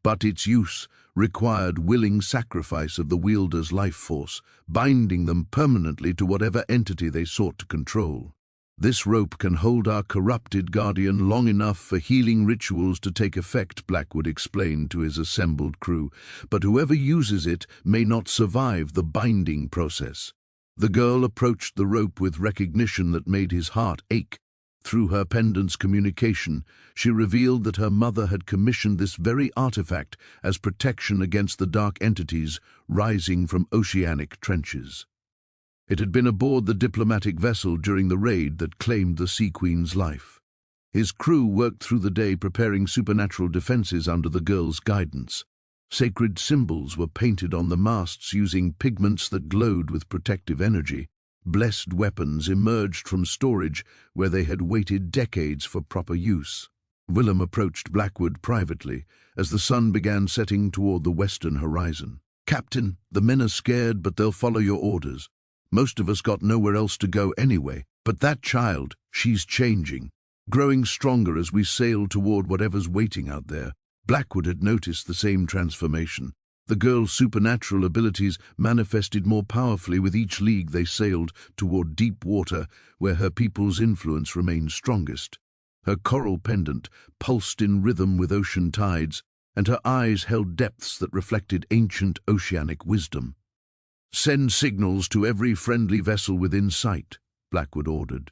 but its use required willing sacrifice of the wielder's life force, binding them permanently to whatever entity they sought to control. "This rope can hold our corrupted guardian long enough for healing rituals to take effect," Blackwood explained to his assembled crew, "but whoever uses it may not survive the binding process." The girl approached the rope with recognition that made his heart ache. Through her pendant's communication, she revealed that her mother had commissioned this very artifact as protection against the dark entities rising from oceanic trenches. It had been aboard the diplomatic vessel during the raid that claimed the Sea Queen's life. His crew worked through the day preparing supernatural defenses under the girl's guidance. Sacred symbols were painted on the masts using pigments that glowed with protective energy. Blessed weapons emerged from storage where they had waited decades for proper use. Willem approached Blackwood privately as the sun began setting toward the western horizon. "Captain, the men are scared, but they'll follow your orders. Most of us got nowhere else to go anyway. But that child, she's changing, growing stronger as we sail toward whatever's waiting out there." Blackwood had noticed the same transformation. The girl's supernatural abilities manifested more powerfully with each league they sailed toward deep water where her people's influence remained strongest. Her coral pendant pulsed in rhythm with ocean tides, and her eyes held depths that reflected ancient oceanic wisdom. "Send signals to every friendly vessel within sight," Blackwood ordered.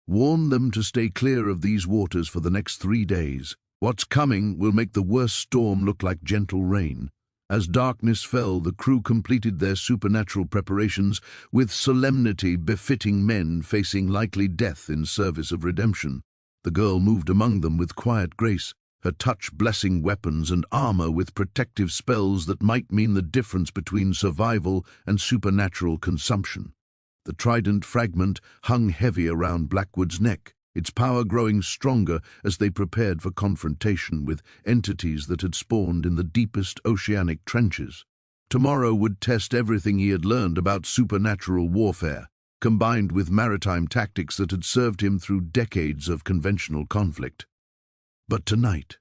"Warn them to stay clear of these waters for the next 3 days. What's coming will make the worst storm look like gentle rain." As darkness fell, the crew completed their supernatural preparations with solemnity befitting men facing likely death in service of redemption. The girl moved among them with quiet grace, her touch blessing weapons and armor with protective spells that might mean the difference between survival and supernatural consumption. The trident fragment hung heavy around Blackwood's neck, its power growing stronger as they prepared for confrontation with entities that had spawned in the deepest oceanic trenches. Tomorrow would test everything he had learned about supernatural warfare, combined with maritime tactics that had served him through decades of conventional conflict. But tonight,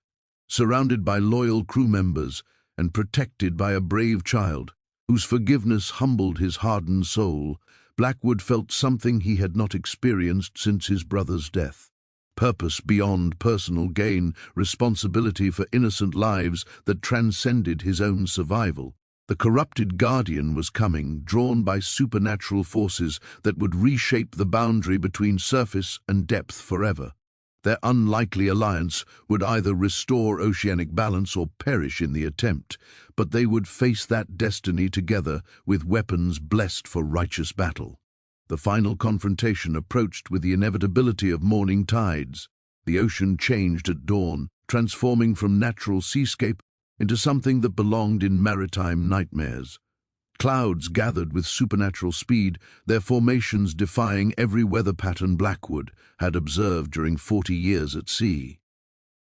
surrounded by loyal crew members and protected by a brave child, whose forgiveness humbled his hardened soul, Blackwood felt something he had not experienced since his brother's death. Purpose beyond personal gain, responsibility for innocent lives that transcended his own survival. The corrupted guardian was coming, drawn by supernatural forces that would reshape the boundary between surface and depth forever. Their unlikely alliance would either restore oceanic balance or perish in the attempt, but they would face that destiny together with weapons blessed for righteous battle. The final confrontation approached with the inevitability of morning tides. The ocean changed at dawn, transforming from natural seascape into something that belonged in maritime nightmares. Clouds gathered with supernatural speed, their formations defying every weather pattern Blackwood had observed during 40 years at sea.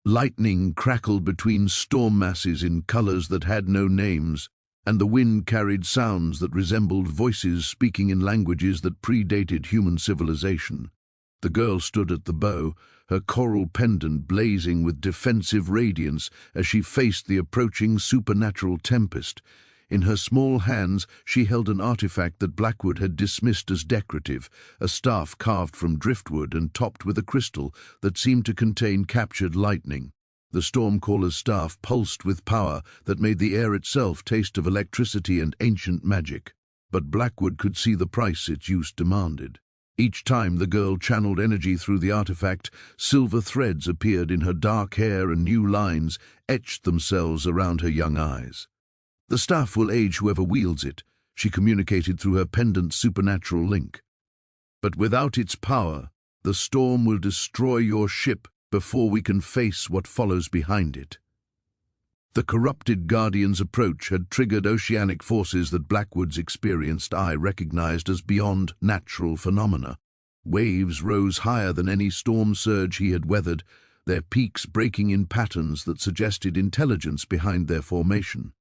Lightning crackled between storm masses in colors that had no names, and the wind carried sounds that resembled voices speaking in languages that predated human civilization. The girl stood at the bow, her coral pendant blazing with defensive radiance as she faced the approaching supernatural tempest. In her small hands she held an artifact that Blackwood had dismissed as decorative, a staff carved from driftwood and topped with a crystal that seemed to contain captured lightning. The Stormcaller's staff pulsed with power that made the air itself taste of electricity and ancient magic. But Blackwood could see the price its use demanded. Each time the girl channeled energy through the artifact, silver threads appeared in her dark hair and new lines etched themselves around her young eyes. "The staff will age whoever wields it," she communicated through her pendant's supernatural link. "But without its power, the storm will destroy your ship before we can face what follows behind it." The corrupted Guardian's approach had triggered oceanic forces that Blackwood's experienced eye recognized as beyond natural phenomena. Waves rose higher than any storm surge he had weathered, their peaks breaking in patterns that suggested intelligence behind their formation.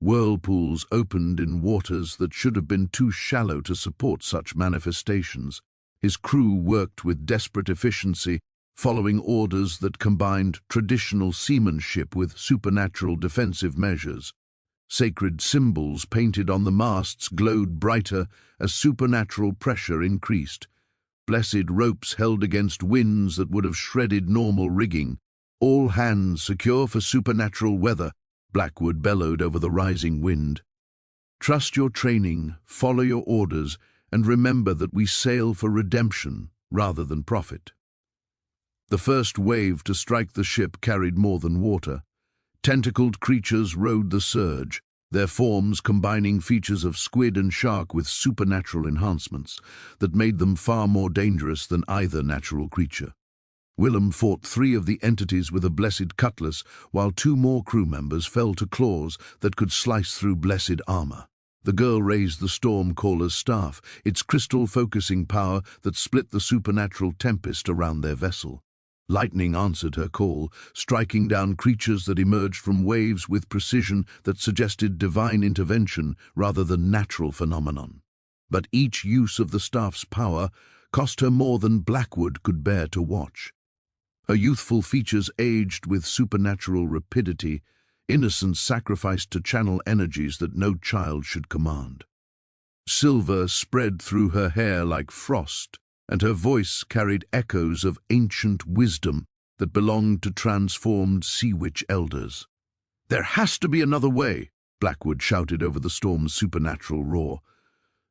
Whirlpools opened in waters that should have been too shallow to support such manifestations. His crew worked with desperate efficiency, following orders that combined traditional seamanship with supernatural defensive measures. Sacred symbols painted on the masts glowed brighter as supernatural pressure increased. Blessed ropes held against winds that would have shredded normal rigging. All hands secure for supernatural weather, Blackwood bellowed over the rising wind. Trust your training, follow your orders, and remember that we sail for redemption rather than profit. The first wave to strike the ship carried more than water. Tentacled creatures rode the surge, their forms combining features of squid and shark with supernatural enhancements that made them far more dangerous than either natural creature. Willem fought 3 of the entities with a blessed cutlass, while 2 more crew members fell to claws that could slice through blessed armor. The girl raised the storm caller's staff, its crystal focusing power that split the supernatural tempest around their vessel. Lightning answered her call, striking down creatures that emerged from waves with precision that suggested divine intervention rather than natural phenomenon. But each use of the staff's power cost her more than Blackwood could bear to watch. Her youthful features aged with supernatural rapidity, innocence sacrificed to channel energies that no child should command. Silver spread through her hair like frost, and her voice carried echoes of ancient wisdom that belonged to transformed sea witch elders. "There has to be another way," Blackwood shouted over the storm's supernatural roar.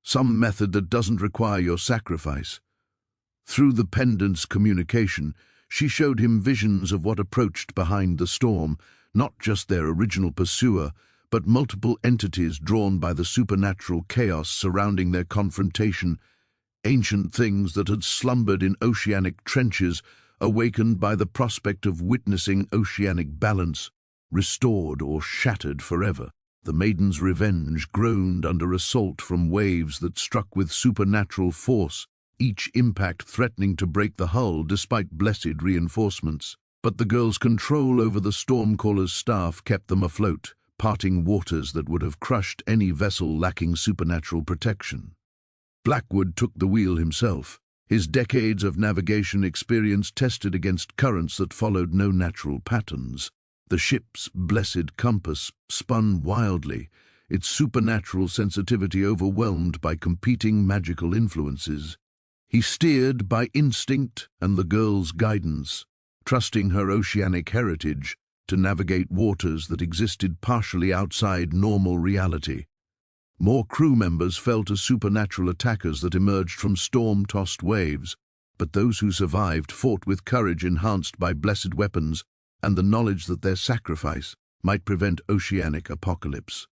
"Some method that doesn't require your sacrifice." Through the pendant's communication, she showed him visions of what approached behind the storm, not just their original pursuer, but multiple entities drawn by the supernatural chaos surrounding their confrontation, ancient things that had slumbered in oceanic trenches, awakened by the prospect of witnessing oceanic balance, restored or shattered forever. The maiden's revenge groaned under assault from waves that struck with supernatural force, each impact threatening to break the hull despite blessed reinforcements. But the girl's control over the stormcaller's staff kept them afloat, parting waters that would have crushed any vessel lacking supernatural protection. Blackwood took the wheel himself, his decades of navigation experience tested against currents that followed no natural patterns. The ship's blessed compass spun wildly, its supernatural sensitivity overwhelmed by competing magical influences. He steered by instinct and the girl's guidance, trusting her oceanic heritage to navigate waters that existed partially outside normal reality. More crew members fell to supernatural attackers that emerged from storm-tossed waves, but those who survived fought with courage enhanced by blessed weapons and the knowledge that their sacrifice might prevent oceanic apocalypse.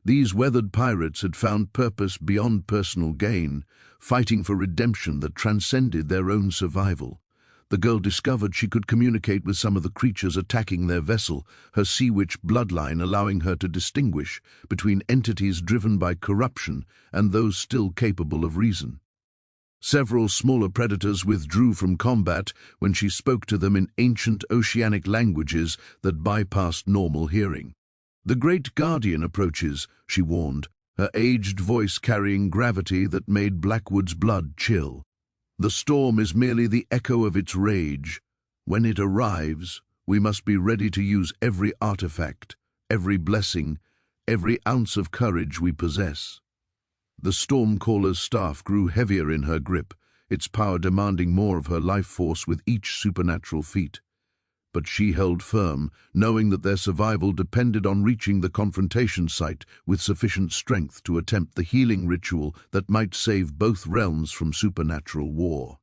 These weathered pirates had found purpose beyond personal gain, fighting for redemption that transcended their own survival. The girl discovered she could communicate with some of the creatures attacking their vessel, her sea witch bloodline allowing her to distinguish between entities driven by corruption and those still capable of reason. Several smaller predators withdrew from combat when she spoke to them in ancient oceanic languages that bypassed normal hearing. "The Great Guardian approaches," she warned, her aged voice carrying gravity that made Blackwood's blood chill. "The storm is merely the echo of its rage. When it arrives, we must be ready to use every artifact, every blessing, every ounce of courage we possess." The Stormcaller's staff grew heavier in her grip, its power demanding more of her life force with each supernatural feat. But she held firm, knowing that their survival depended on reaching the confrontation site with sufficient strength to attempt the healing ritual that might save both realms from supernatural war.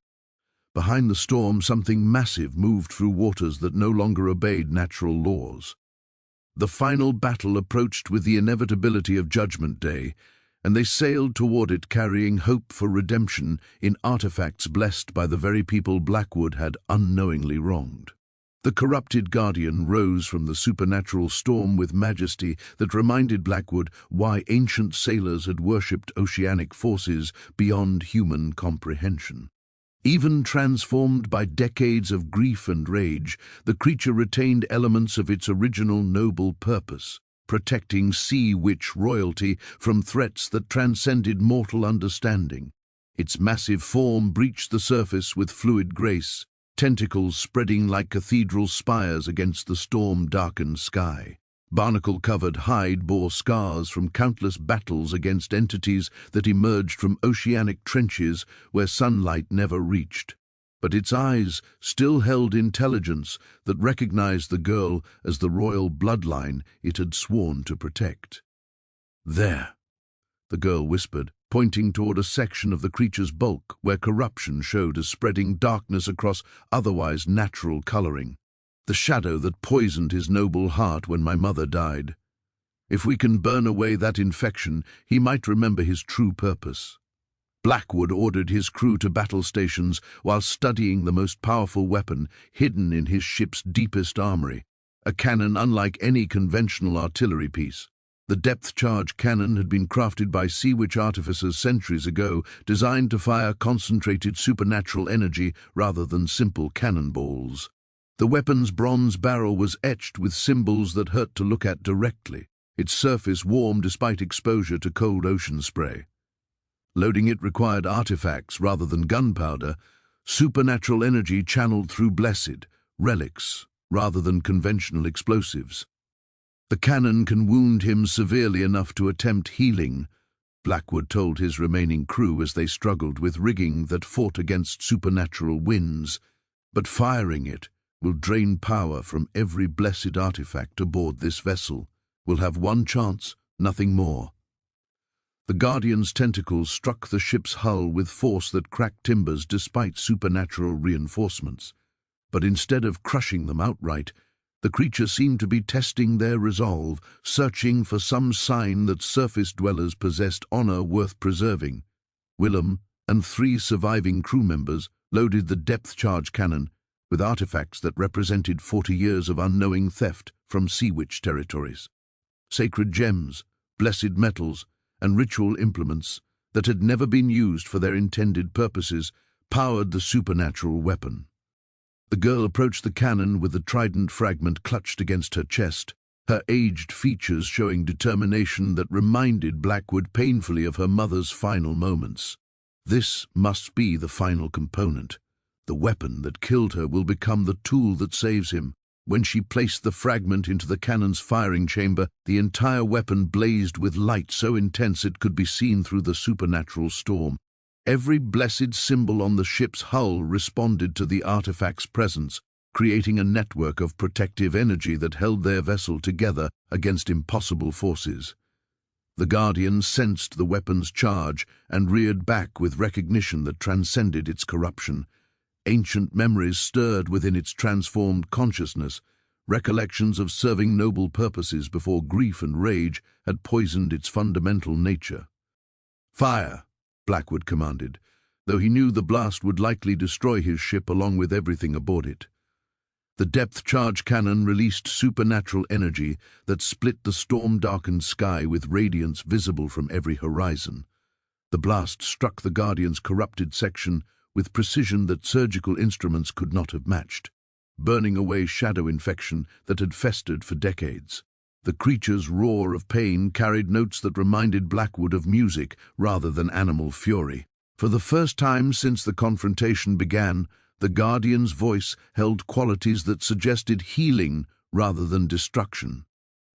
Behind the storm, something massive moved through waters that no longer obeyed natural laws. The final battle approached with the inevitability of Judgment Day, and they sailed toward it carrying hope for redemption in artifacts blessed by the very people Blackwood had unknowingly wronged. The corrupted Guardian rose from the supernatural storm with majesty that reminded Blackwood why ancient sailors had worshipped oceanic forces beyond human comprehension. Even transformed by decades of grief and rage, the creature retained elements of its original noble purpose, protecting sea witch royalty from threats that transcended mortal understanding. Its massive form breached the surface with fluid grace, tentacles spreading like cathedral spires against the storm-darkened sky. Barnacle-covered hide bore scars from countless battles against entities that emerged from oceanic trenches where sunlight never reached. But its eyes still held intelligence that recognized the girl as the royal bloodline it had sworn to protect. "There," the girl whispered, pointing toward a section of the creature's bulk where corruption showed as spreading darkness across otherwise natural coloring. "The shadow that poisoned his noble heart when my mother died. If we can burn away that infection, he might remember his true purpose." Blackwood ordered his crew to battle stations while studying the most powerful weapon hidden in his ship's deepest armory, a cannon unlike any conventional artillery piece. The depth-charge cannon had been crafted by Sea Witch artificers centuries ago, designed to fire concentrated supernatural energy rather than simple cannonballs. The weapon's bronze barrel was etched with symbols that hurt to look at directly, its surface warm despite exposure to cold ocean spray. Loading it required artifacts rather than gunpowder, supernatural energy channeled through blessed relics rather than conventional explosives. "The cannon can wound him severely enough to attempt healing," Blackwood told his remaining crew as they struggled with rigging that fought against supernatural winds, "but firing it will drain power from every blessed artifact aboard this vessel. We'll have one chance, nothing more." The Guardian's tentacles struck the ship's hull with force that cracked timbers despite supernatural reinforcements. But instead of crushing them outright, the creature seemed to be testing their resolve, searching for some sign that surface dwellers possessed honor worth preserving. Willem and 3 surviving crew members loaded the depth-charge cannon with artifacts that represented 40 years of unknowing theft from Sea Witch territories. Sacred gems, blessed metals, and ritual implements that had never been used for their intended purposes powered the supernatural weapon. The girl approached the cannon with the trident fragment clutched against her chest, her aged features showing determination that reminded Blackwood painfully of her mother's final moments. This must be the final component. The weapon that killed her will become the tool that saves him. When she placed the fragment into the cannon's firing chamber, the entire weapon blazed with light so intense it could be seen through the supernatural storm. Every blessed symbol on the ship's hull responded to the artifact's presence, creating a network of protective energy that held their vessel together against impossible forces. The Guardian sensed the weapon's charge and reared back with recognition that transcended its corruption. Ancient memories stirred within its transformed consciousness, recollections of serving noble purposes before grief and rage had poisoned its fundamental nature. "Fire!" Blackwood commanded, though he knew the blast would likely destroy his ship along with everything aboard it. The depth-charge cannon released supernatural energy that split the storm-darkened sky with radiance visible from every horizon. The blast struck the Guardian's corrupted section with precision that surgical instruments could not have matched, burning away shadow infection that had festered for decades. The creature's roar of pain carried notes that reminded Blackwood of music rather than animal fury. For the first time since the confrontation began, the Guardian's voice held qualities that suggested healing rather than destruction.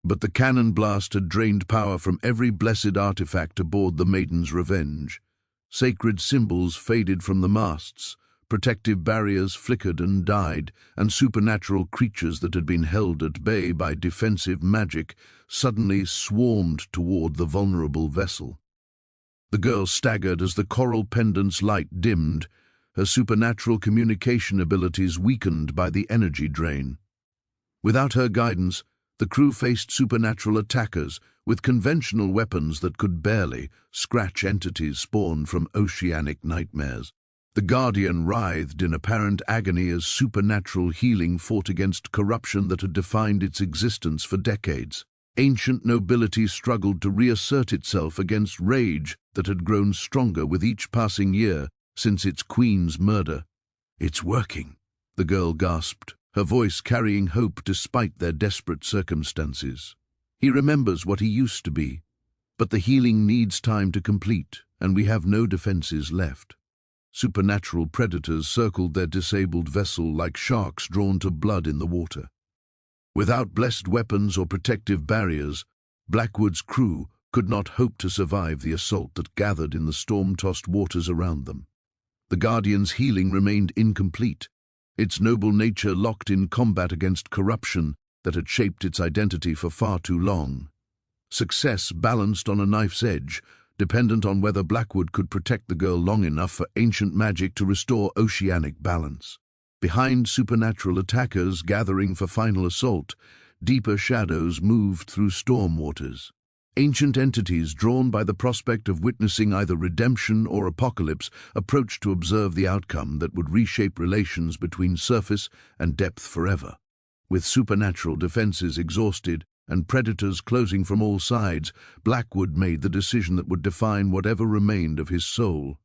But the cannon blast had drained power from every blessed artifact aboard the Maiden's Revenge. Sacred symbols faded from the masts, protective barriers flickered and died, and supernatural creatures that had been held at bay by defensive magic suddenly swarmed toward the vulnerable vessel. The girl staggered as the coral pendant's light dimmed, her supernatural communication abilities weakened by the energy drain. Without her guidance, the crew faced supernatural attackers with conventional weapons that could barely scratch entities spawned from oceanic nightmares. The Guardian writhed in apparent agony as supernatural healing fought against corruption that had defined its existence for decades. Ancient nobility struggled to reassert itself against rage that had grown stronger with each passing year since its queen's murder. "It's working," the girl gasped, her voice carrying hope despite their desperate circumstances. "He remembers what he used to be, but the healing needs time to complete, and we have no defenses left." Supernatural predators circled their disabled vessel like sharks drawn to blood in the water. Without blessed weapons or protective barriers, Blackwood's crew could not hope to survive the assault that gathered in the storm-tossed waters around them. The Guardian's healing remained incomplete, its noble nature locked in combat against corruption that had shaped its identity for far too long. Success balanced on a knife's edge, dependent on whether Blackwood could protect the girl long enough for ancient magic to restore oceanic balance. Behind supernatural attackers gathering for final assault, deeper shadows moved through storm waters. Ancient entities drawn by the prospect of witnessing either redemption or apocalypse approached to observe the outcome that would reshape relations between surface and depth forever. With supernatural defenses exhausted and predators closing from all sides, Blackwood made the decision that would define whatever remained of his soul.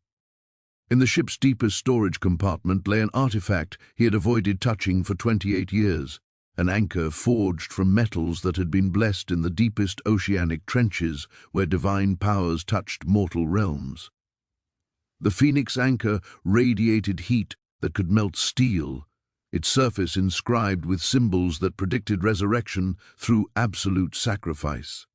In the ship's deepest storage compartment lay an artifact he had avoided touching for 28 years. An anchor forged from metals that had been blessed in the deepest oceanic trenches where divine powers touched mortal realms. The Phoenix anchor radiated heat that could melt steel, its surface inscribed with symbols that predicted resurrection through absolute sacrifice.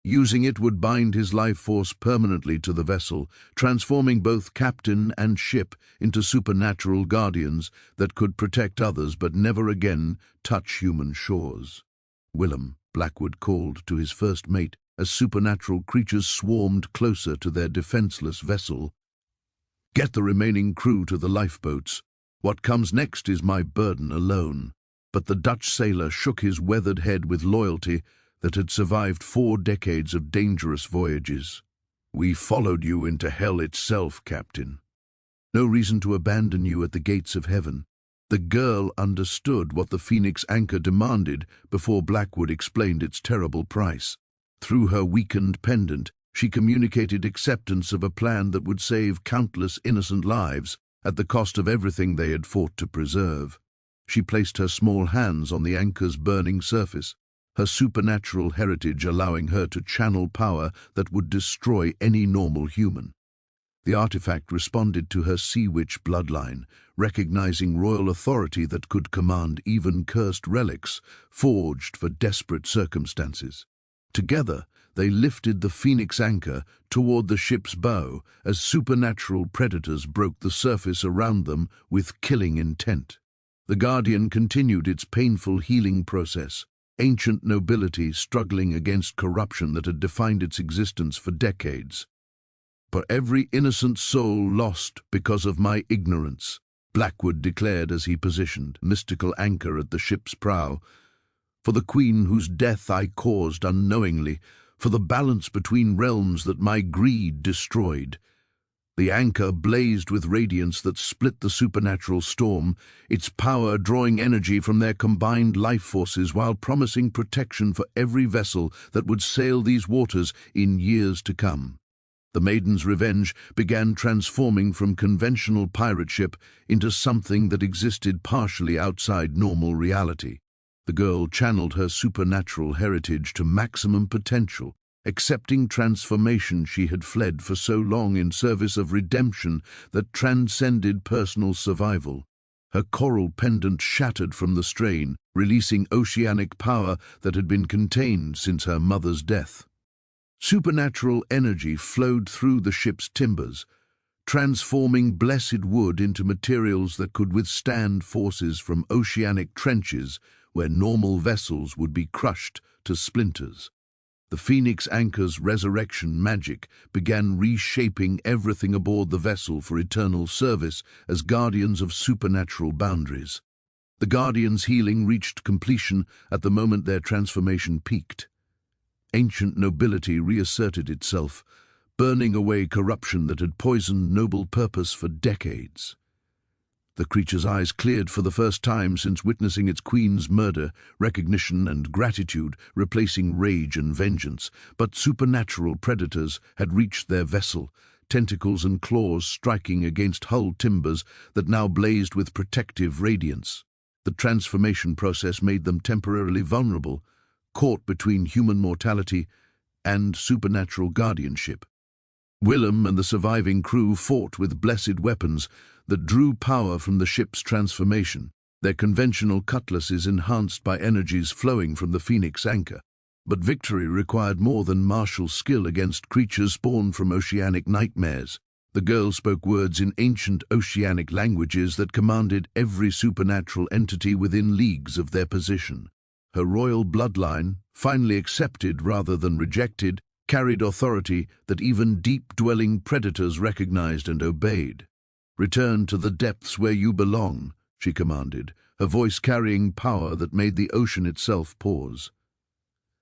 Using it would bind his life force permanently to the vessel, transforming both captain and ship into supernatural guardians that could protect others but never again touch human shores. Willem, Blackwood called to his first mate as supernatural creatures swarmed closer to their defenseless vessel. "Get the remaining crew to the lifeboats. What comes next is my burden alone." But the Dutch sailor shook his weathered head with loyalty that had survived 4 decades of dangerous voyages. "We followed you into hell itself, Captain. No reason to abandon you at the gates of heaven." The girl understood what the Phoenix anchor demanded before Blackwood explained its terrible price. Through her weakened pendant, she communicated acceptance of a plan that would save countless innocent lives at the cost of everything they had fought to preserve. She placed her small hands on the anchor's burning surface, her supernatural heritage allowing her to channel power that would destroy any normal human. The artifact responded to her sea witch bloodline, recognizing royal authority that could command even cursed relics, forged for desperate circumstances. Together, they lifted the Phoenix anchor toward the ship's bow as supernatural predators broke the surface around them with killing intent. The Guardian continued its painful healing process, ancient nobility struggling against corruption that had defined its existence for decades. "For every innocent soul lost because of my ignorance," Blackwood declared as he positioned mystical anchor at the ship's prow. "For the queen whose death I caused unknowingly, for the balance between realms that my greed destroyed." The anchor blazed with radiance that split the supernatural storm, its power drawing energy from their combined life forces while promising protection for every vessel that would sail these waters in years to come. The Maiden's Revenge began transforming from conventional pirate ship into something that existed partially outside normal reality. The girl channeled her supernatural heritage to maximum potential, accepting transformation she had fled for so long in service of redemption that transcended personal survival. Her coral pendant shattered from the strain, releasing oceanic power that had been contained since her mother's death. Supernatural energy flowed through the ship's timbers, transforming blessed wood into materials that could withstand forces from oceanic trenches where normal vessels would be crushed to splinters. The Phoenix anchor's resurrection magic began reshaping everything aboard the vessel for eternal service as guardians of supernatural boundaries. The Guardian's healing reached completion at the moment their transformation peaked. Ancient nobility reasserted itself, burning away corruption that had poisoned noble purpose for decades. The creature's eyes cleared for the first time since witnessing its queen's murder, recognition and gratitude replacing rage and vengeance. But supernatural predators had reached their vessel, tentacles and claws striking against hull timbers that now blazed with protective radiance. The transformation process made them temporarily vulnerable, caught between human mortality and supernatural guardianship. Willem and the surviving crew fought with blessed weapons that drew power from the ship's transformation, their conventional cutlasses enhanced by energies flowing from the Phoenix anchor. But victory required more than martial skill against creatures spawned from oceanic nightmares. The girl spoke words in ancient oceanic languages that commanded every supernatural entity within leagues of their position. Her royal bloodline, finally accepted rather than rejected, carried authority that even deep-dwelling predators recognized and obeyed. "Return to the depths where you belong," she commanded, her voice carrying power that made the ocean itself pause.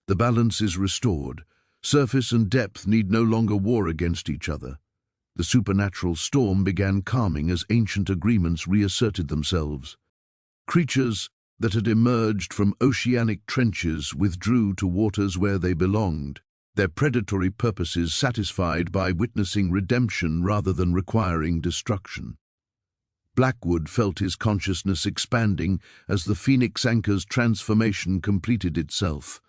The balance is restored. Surface and depth need no longer war against each other. The supernatural storm began calming as ancient agreements reasserted themselves. Creatures that had emerged from oceanic trenches withdrew to waters where they belonged, their predatory purposes satisfied by witnessing redemption rather than requiring destruction. Blackwood felt his consciousness expanding as the Phoenix anchor's transformation completed itself.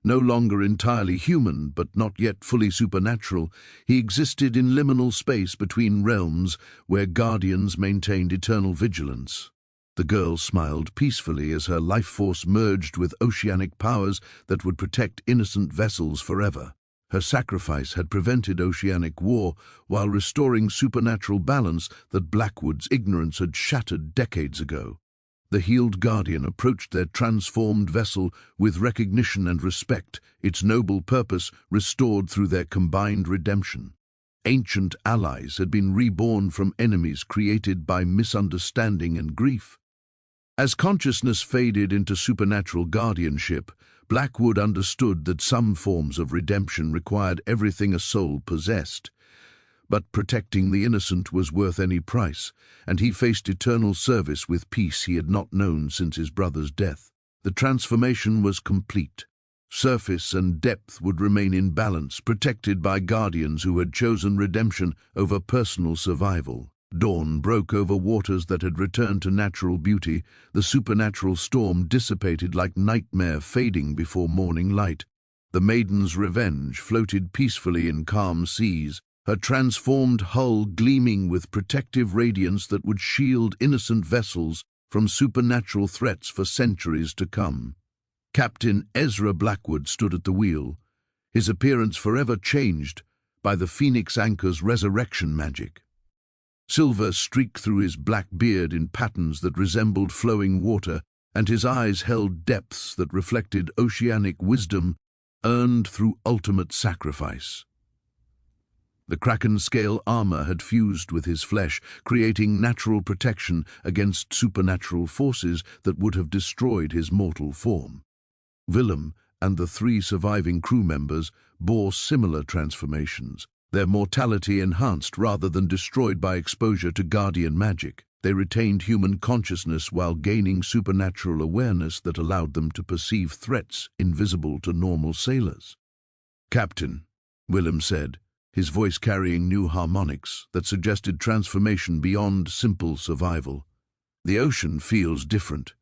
No longer entirely human, but not yet fully supernatural, he existed in liminal space between realms where guardians maintained eternal vigilance. The girl smiled peacefully as her life force merged with oceanic powers that would protect innocent vessels forever. Her sacrifice had prevented oceanic war while restoring supernatural balance that Blackwood's ignorance had shattered decades ago. The healed guardian approached their transformed vessel with recognition and respect, its noble purpose restored through their combined redemption. Ancient allies had been reborn from enemies created by misunderstanding and grief. As consciousness faded into supernatural guardianship, Blackwood understood that some forms of redemption required everything a soul possessed. But protecting the innocent was worth any price, and he faced eternal service with peace he had not known since his brother's death. The transformation was complete. Surface and depth would remain in balance, protected by guardians who had chosen redemption over personal survival. Dawn broke over waters that had returned to natural beauty. The supernatural storm dissipated like nightmare fading before morning light. The maiden's revenge floated peacefully in calm seas, her transformed hull gleaming with protective radiance that would shield innocent vessels from supernatural threats for centuries to come. Captain Ezra Blackwood stood at the wheel, his appearance forever changed by the Phoenix anchor's resurrection magic. Silver streaked through his black beard in patterns that resembled flowing water, and his eyes held depths that reflected oceanic wisdom earned through ultimate sacrifice. The Kraken-scale armor had fused with his flesh, creating natural protection against supernatural forces that would have destroyed his mortal form. Willem and the 3 surviving crew members bore similar transformations, their mortality enhanced rather than destroyed by exposure to guardian magic. They retained human consciousness while gaining supernatural awareness that allowed them to perceive threats invisible to normal sailors. "Captain," Willem said, his voice carrying new harmonics that suggested transformation beyond simple survival. "The ocean feels different,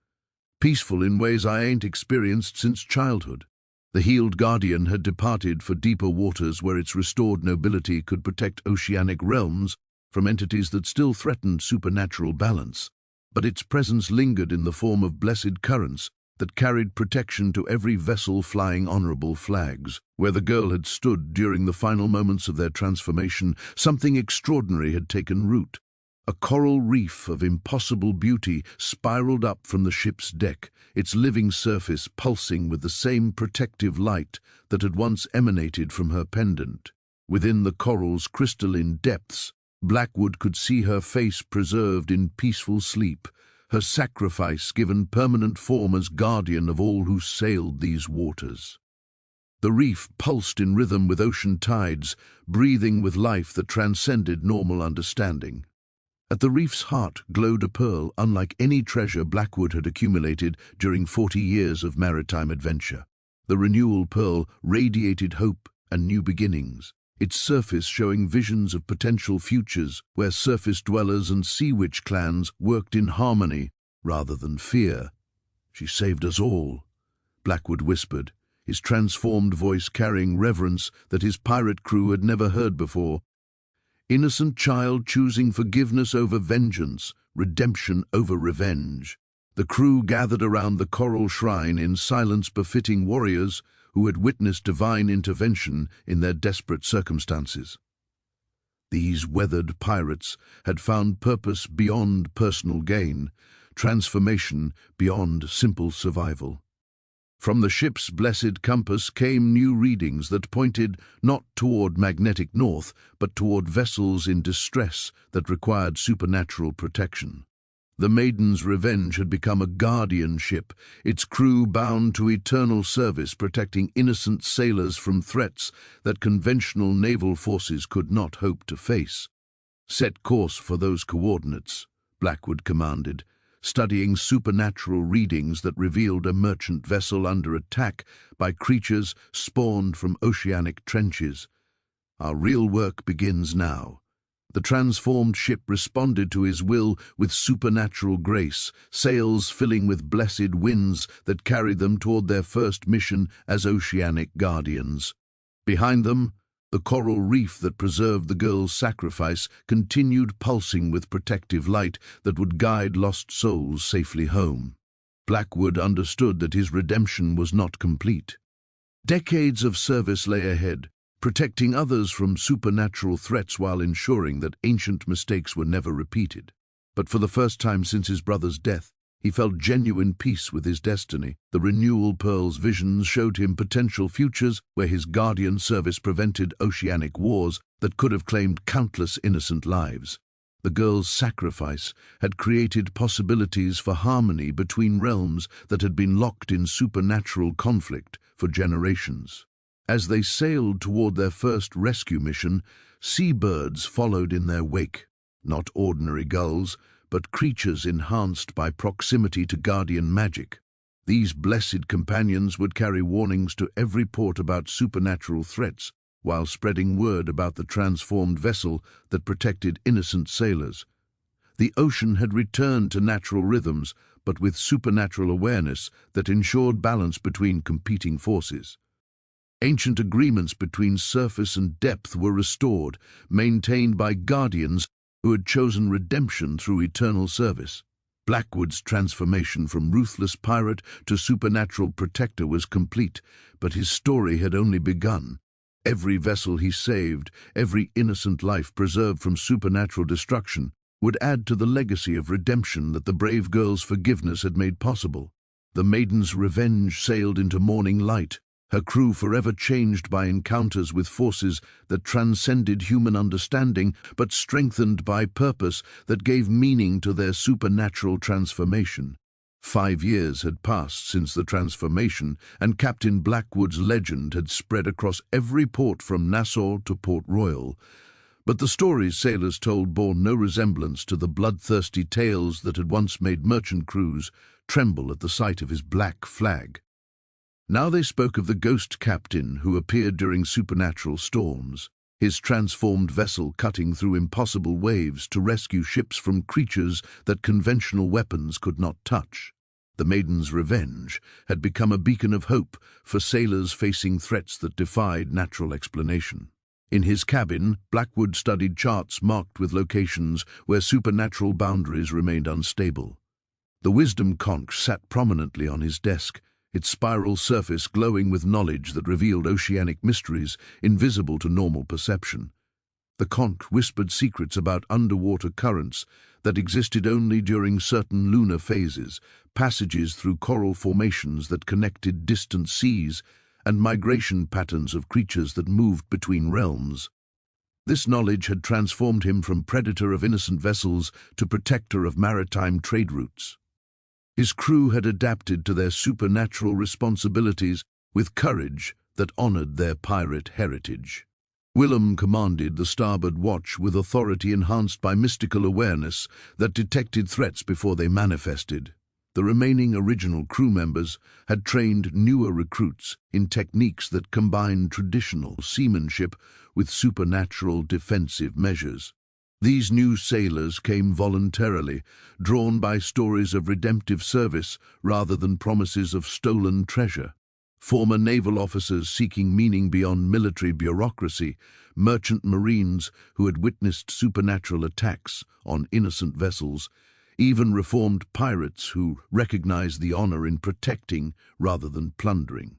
peaceful in ways I ain't experienced since childhood." The healed guardian had departed for deeper waters where its restored nobility could protect oceanic realms from entities that still threatened supernatural balance, but its presence lingered in the form of blessed currents that carried protection to every vessel flying honorable flags. Where the girl had stood during the final moments of their transformation, something extraordinary had taken root. A coral reef of impossible beauty spiraled up from the ship's deck, its living surface pulsing with the same protective light that had once emanated from her pendant. Within the coral's crystalline depths, Blackwood could see her face preserved in peaceful sleep, her sacrifice given permanent form as guardian of all who sailed these waters. The reef pulsed in rhythm with ocean tides, breathing with life that transcended normal understanding. At the reef's heart glowed a pearl unlike any treasure Blackwood had accumulated during 40 years of maritime adventure. The renewal pearl radiated hope and new beginnings, its surface showing visions of potential futures where surface dwellers and sea witch clans worked in harmony rather than fear. "She saved us all," Blackwood whispered, his transformed voice carrying reverence that his pirate crew had never heard before. Innocent child choosing forgiveness over vengeance, redemption over revenge. The crew gathered around the coral shrine in silence befitting warriors who had witnessed divine intervention in their desperate circumstances. These weathered pirates had found purpose beyond personal gain, transformation beyond simple survival. From the ship's blessed compass came new readings that pointed not toward magnetic north, but toward vessels in distress that required supernatural protection. The Maiden's Revenge had become a guardian ship, its crew bound to eternal service, protecting innocent sailors from threats that conventional naval forces could not hope to face. "Set course for those coordinates," Blackwood commanded, studying supernatural readings that revealed a merchant vessel under attack by creatures spawned from oceanic trenches. "Our real work begins now." The transformed ship responded to his will with supernatural grace, sails filling with blessed winds that carried them toward their first mission as oceanic guardians. Behind them, the coral reef that preserved the girl's sacrifice continued pulsing with protective light that would guide lost souls safely home. Blackwood understood that his redemption was not complete. Decades of service lay ahead, protecting others from supernatural threats while ensuring that ancient mistakes were never repeated. But for the first time since his brother's death, he felt genuine peace with his destiny. The renewal Pearl's visions showed him potential futures where his guardian service prevented oceanic wars that could have claimed countless innocent lives. The girl's sacrifice had created possibilities for harmony between realms that had been locked in supernatural conflict for generations. As they sailed toward their first rescue mission, seabirds followed in their wake. Not ordinary gulls, but creatures enhanced by proximity to guardian magic. These blessed companions would carry warnings to every port about supernatural threats, while spreading word about the transformed vessel that protected innocent sailors. The ocean had returned to natural rhythms, but with supernatural awareness that ensured balance between competing forces. Ancient agreements between surface and depth were restored, maintained by guardians who had chosen redemption through eternal service. Blackwood's transformation from ruthless pirate to supernatural protector was complete, but his story had only begun. Every vessel he saved, every innocent life preserved from supernatural destruction, would add to the legacy of redemption that the brave girl's forgiveness had made possible. The Maiden's Revenge sailed into morning light, her crew forever changed by encounters with forces that transcended human understanding, but strengthened by purpose that gave meaning to their supernatural transformation. 5 years had passed since the transformation, and Captain Blackwood's legend had spread across every port from Nassau to Port Royal. But the stories sailors told bore no resemblance to the bloodthirsty tales that had once made merchant crews tremble at the sight of his black flag. Now they spoke of the ghost captain who appeared during supernatural storms, his transformed vessel cutting through impossible waves to rescue ships from creatures that conventional weapons could not touch. The Maiden's Revenge had become a beacon of hope for sailors facing threats that defied natural explanation. In his cabin, Blackwood studied charts marked with locations where supernatural boundaries remained unstable. The wisdom conch sat prominently on his desk, its spiral surface glowing with knowledge that revealed oceanic mysteries invisible to normal perception. The conch whispered secrets about underwater currents that existed only during certain lunar phases, passages through coral formations that connected distant seas, and migration patterns of creatures that moved between realms. This knowledge had transformed him from predator of innocent vessels to protector of maritime trade routes. His crew had adapted to their supernatural responsibilities with courage that honored their pirate heritage. Willem commanded the starboard watch with authority enhanced by mystical awareness that detected threats before they manifested. The remaining original crew members had trained newer recruits in techniques that combined traditional seamanship with supernatural defensive measures. These new sailors came voluntarily, drawn by stories of redemptive service rather than promises of stolen treasure. Former naval officers seeking meaning beyond military bureaucracy, merchant marines who had witnessed supernatural attacks on innocent vessels, even reformed pirates who recognized the honor in protecting rather than plundering.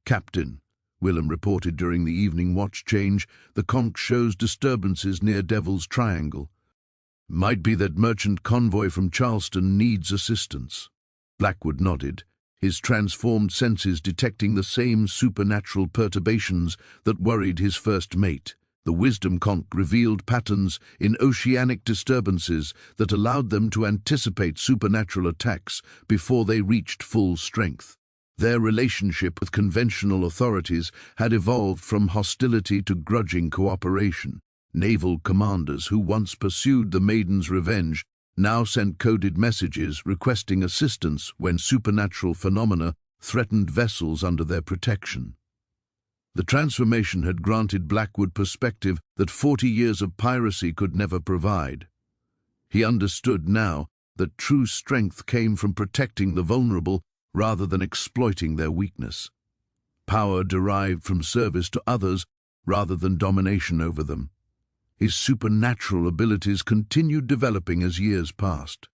"Captain," Willem reported during the evening watch change, "the conch shows disturbances near Devil's Triangle. Might be that merchant convoy from Charleston needs assistance." Blackwood nodded, his transformed senses detecting the same supernatural perturbations that worried his first mate. The wisdom conch revealed patterns in oceanic disturbances that allowed them to anticipate supernatural attacks before they reached full strength. Their relationship with conventional authorities had evolved from hostility to grudging cooperation. Naval commanders who once pursued the Maiden's Revenge now sent coded messages requesting assistance when supernatural phenomena threatened vessels under their protection. The transformation had granted Blackwood perspective that 40 years of piracy could never provide. He understood now that true strength came from protecting the vulnerable rather than exploiting their weakness. Power derived from service to others rather than domination over them. His supernatural abilities continued developing as years passed.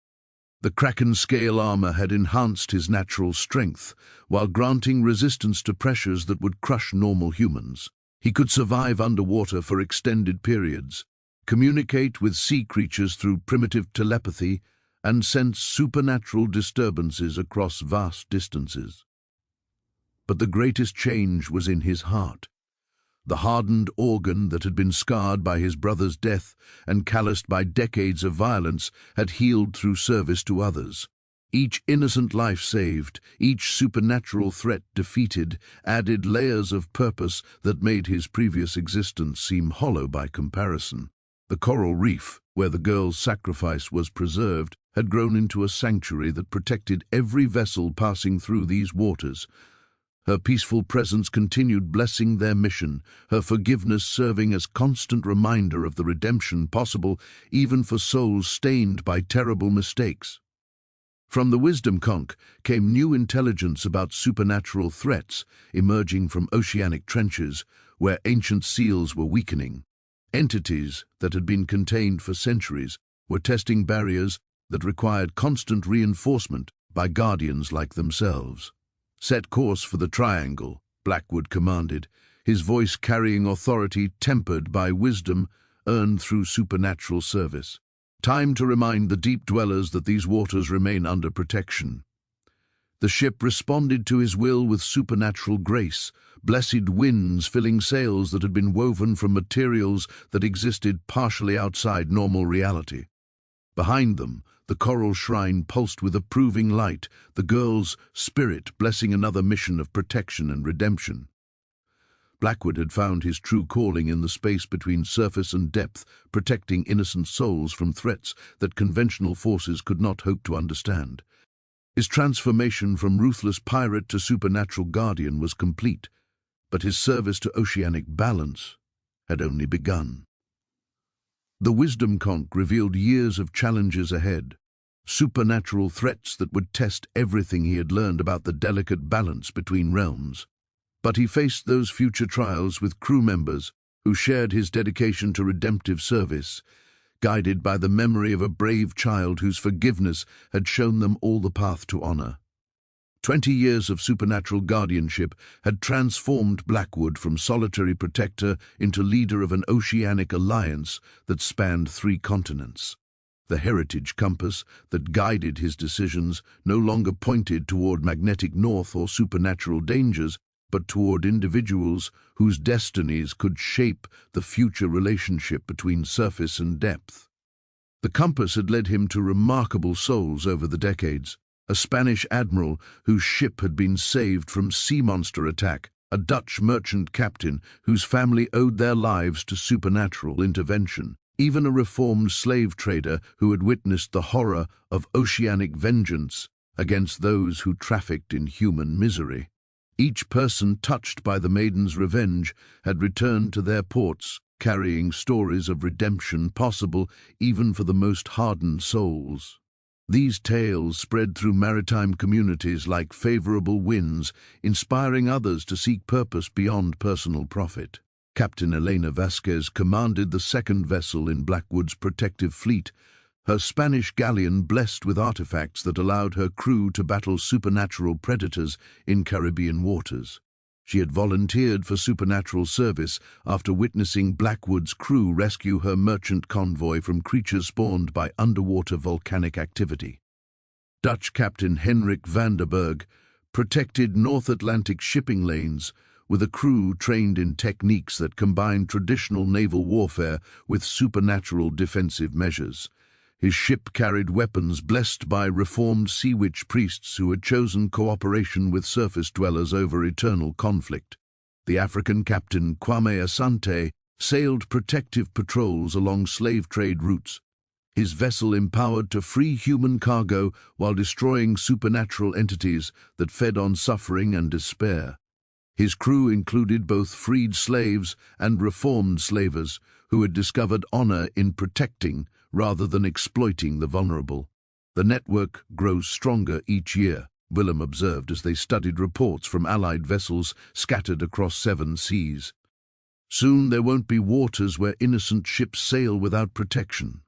The Kraken scale armor had enhanced his natural strength, while granting resistance to pressures that would crush normal humans. He could survive underwater for extended periods, communicate with sea creatures through primitive telepathy, and sense supernatural disturbances across vast distances. But the greatest change was in his heart. The hardened organ that had been scarred by his brother's death and calloused by decades of violence had healed through service to others. Each innocent life saved, each supernatural threat defeated, added layers of purpose that made his previous existence seem hollow by comparison. The coral reef, where the girl's sacrifice was preserved, had grown into a sanctuary that protected every vessel passing through these waters. Her peaceful presence continued blessing their mission, her forgiveness serving as constant reminder of the redemption possible even for souls stained by terrible mistakes. From the wisdom conch came new intelligence about supernatural threats emerging from oceanic trenches where ancient seals were weakening. Entities that had been contained for centuries were testing barriers that required constant reinforcement by guardians like themselves. "Set course for the triangle," Blackwood commanded, his voice carrying authority tempered by wisdom earned through supernatural service. "Time to remind the deep dwellers that these waters remain under protection." The ship responded to his will with supernatural grace, blessed winds filling sails that had been woven from materials that existed partially outside normal reality. Behind them, the coral shrine pulsed with approving light, the girl's spirit blessing another mission of protection and redemption. Blackwood had found his true calling in the space between surface and depth, protecting innocent souls from threats that conventional forces could not hope to understand. His transformation from ruthless pirate to supernatural guardian was complete, but his service to oceanic balance had only begun. The wisdom conch revealed years of challenges ahead, supernatural threats that would test everything he had learned about the delicate balance between realms. But he faced those future trials with crew members who shared his dedication to redemptive service, guided by the memory of a brave child whose forgiveness had shown them all the path to honor. 20 years of supernatural guardianship had transformed Blackwood from solitary protector into leader of an oceanic alliance that spanned 3 continents. The heritage compass that guided his decisions no longer pointed toward magnetic north or supernatural dangers, but toward individuals whose destinies could shape the future relationship between surface and depth. The compass had led him to remarkable souls over the decades. A Spanish admiral whose ship had been saved from sea monster attack, a Dutch merchant captain whose family owed their lives to supernatural intervention, even a reformed slave trader who had witnessed the horror of oceanic vengeance against those who trafficked in human misery. Each person touched by the Maiden's Revenge had returned to their ports, carrying stories of redemption possible even for the most hardened souls. These tales spread through maritime communities like favorable winds, inspiring others to seek purpose beyond personal profit. Captain Elena Vasquez commanded the second vessel in Blackwood's protective fleet, her Spanish galleon blessed with artifacts that allowed her crew to battle supernatural predators in Caribbean waters. She had volunteered for supernatural service after witnessing Blackwood's crew rescue her merchant convoy from creatures spawned by underwater volcanic activity. Dutch Captain Henrik van der Berg protected North Atlantic shipping lanes with a crew trained in techniques that combined traditional naval warfare with supernatural defensive measures. His ship carried weapons blessed by reformed sea witch priests who had chosen cooperation with surface dwellers over eternal conflict. The African captain Kwame Asante sailed protective patrols along slave trade routes, his vessel empowered to free human cargo while destroying supernatural entities that fed on suffering and despair. His crew included both freed slaves and reformed slavers who had discovered honor in protecting rather than exploiting the vulnerable. The network grows stronger each year, Willem observed as they studied reports from Allied vessels scattered across 7 seas. Soon there won't be waters where innocent ships sail without protection.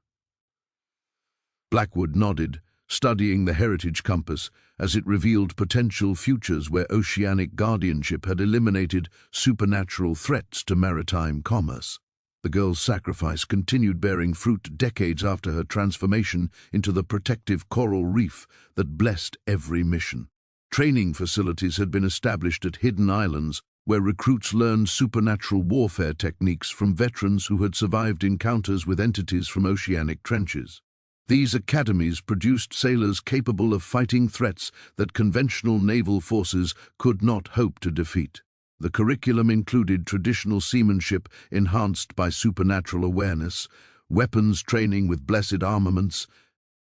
Blackwood nodded, studying the heritage compass as it revealed potential futures where oceanic guardianship had eliminated supernatural threats to maritime commerce. The girl's sacrifice continued bearing fruit decades after her transformation into the protective coral reef that blessed every mission. Training facilities had been established at hidden islands where recruits learned supernatural warfare techniques from veterans who had survived encounters with entities from oceanic trenches. These academies produced sailors capable of fighting threats that conventional naval forces could not hope to defeat. The curriculum included traditional seamanship enhanced by supernatural awareness, weapons training with blessed armaments,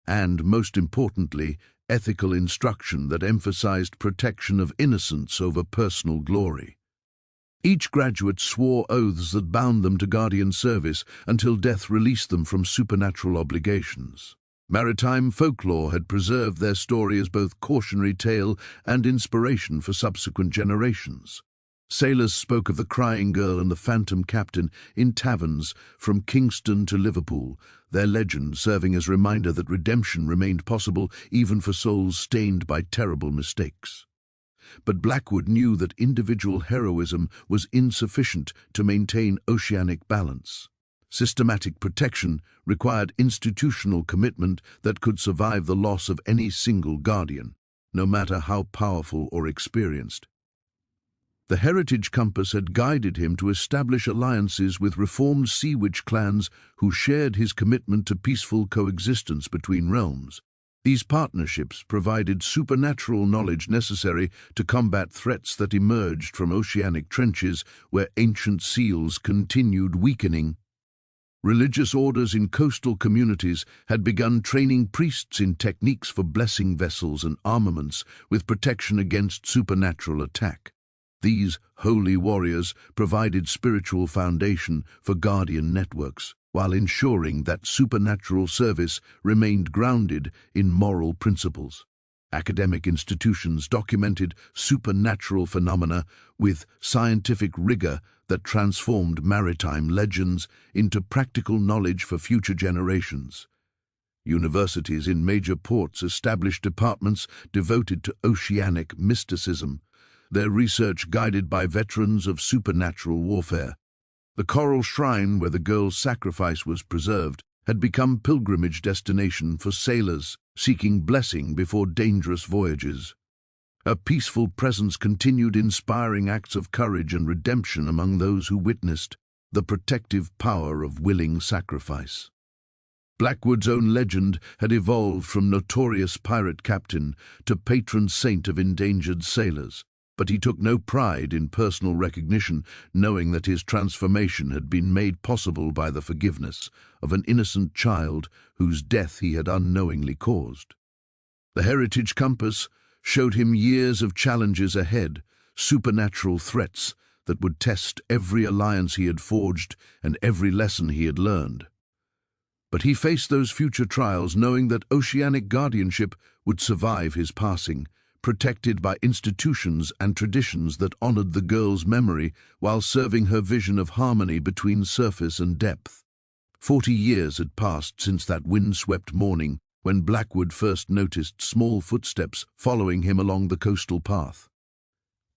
and, most importantly, ethical instruction that emphasized protection of innocence over personal glory. Each graduate swore oaths that bound them to guardian service until death released them from supernatural obligations. Maritime folklore had preserved their story as both cautionary tale and inspiration for subsequent generations. Sailors spoke of the crying girl and the phantom captain in taverns from Kingston to Liverpool, their legend serving as a reminder that redemption remained possible even for souls stained by terrible mistakes. But Blackwood knew that individual heroism was insufficient to maintain oceanic balance. Systematic protection required institutional commitment that could survive the loss of any single guardian, no matter how powerful or experienced. The heritage compass had guided him to establish alliances with reformed sea witch clans who shared his commitment to peaceful coexistence between realms. These partnerships provided supernatural knowledge necessary to combat threats that emerged from oceanic trenches where ancient seals continued weakening. Religious orders in coastal communities had begun training priests in techniques for blessing vessels and armaments with protection against supernatural attack. These holy warriors provided spiritual foundation for guardian networks, while ensuring that supernatural service remained grounded in moral principles. Academic institutions documented supernatural phenomena with scientific rigor that transformed maritime legends into practical knowledge for future generations. Universities in major ports established departments devoted to oceanic mysticism, their research guided by veterans of supernatural warfare. The coral shrine where the girl's sacrifice was preserved had become pilgrimage destination for sailors seeking blessing before dangerous voyages. Her peaceful presence continued inspiring acts of courage and redemption among those who witnessed the protective power of willing sacrifice. Blackwood's own legend had evolved from notorious pirate captain to patron saint of endangered sailors, but he took no pride in personal recognition, knowing that his transformation had been made possible by the forgiveness of an innocent child whose death he had unknowingly caused. The heritage compass showed him years of challenges ahead, supernatural threats that would test every alliance he had forged and every lesson he had learned. But he faced those future trials knowing that oceanic guardianship would survive his passing, protected by institutions and traditions that honored the girl's memory while serving her vision of harmony between surface and depth. 40 years had passed since that windswept morning when Blackwood first noticed small footsteps following him along the coastal path.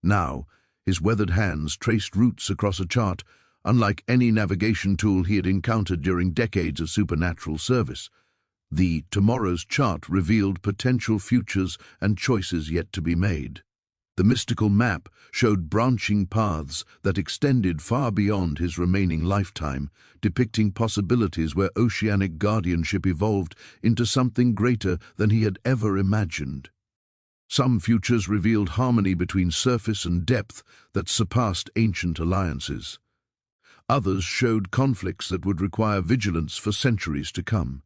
Now, his weathered hands traced routes across a chart unlike any navigation tool he had encountered during decades of supernatural service. The Tomorrow's chart revealed potential futures and choices yet to be made. The mystical map showed branching paths that extended far beyond his remaining lifetime, depicting possibilities where oceanic guardianship evolved into something greater than he had ever imagined. Some futures revealed harmony between surface and depth that surpassed ancient alliances. Others showed conflicts that would require vigilance for centuries to come.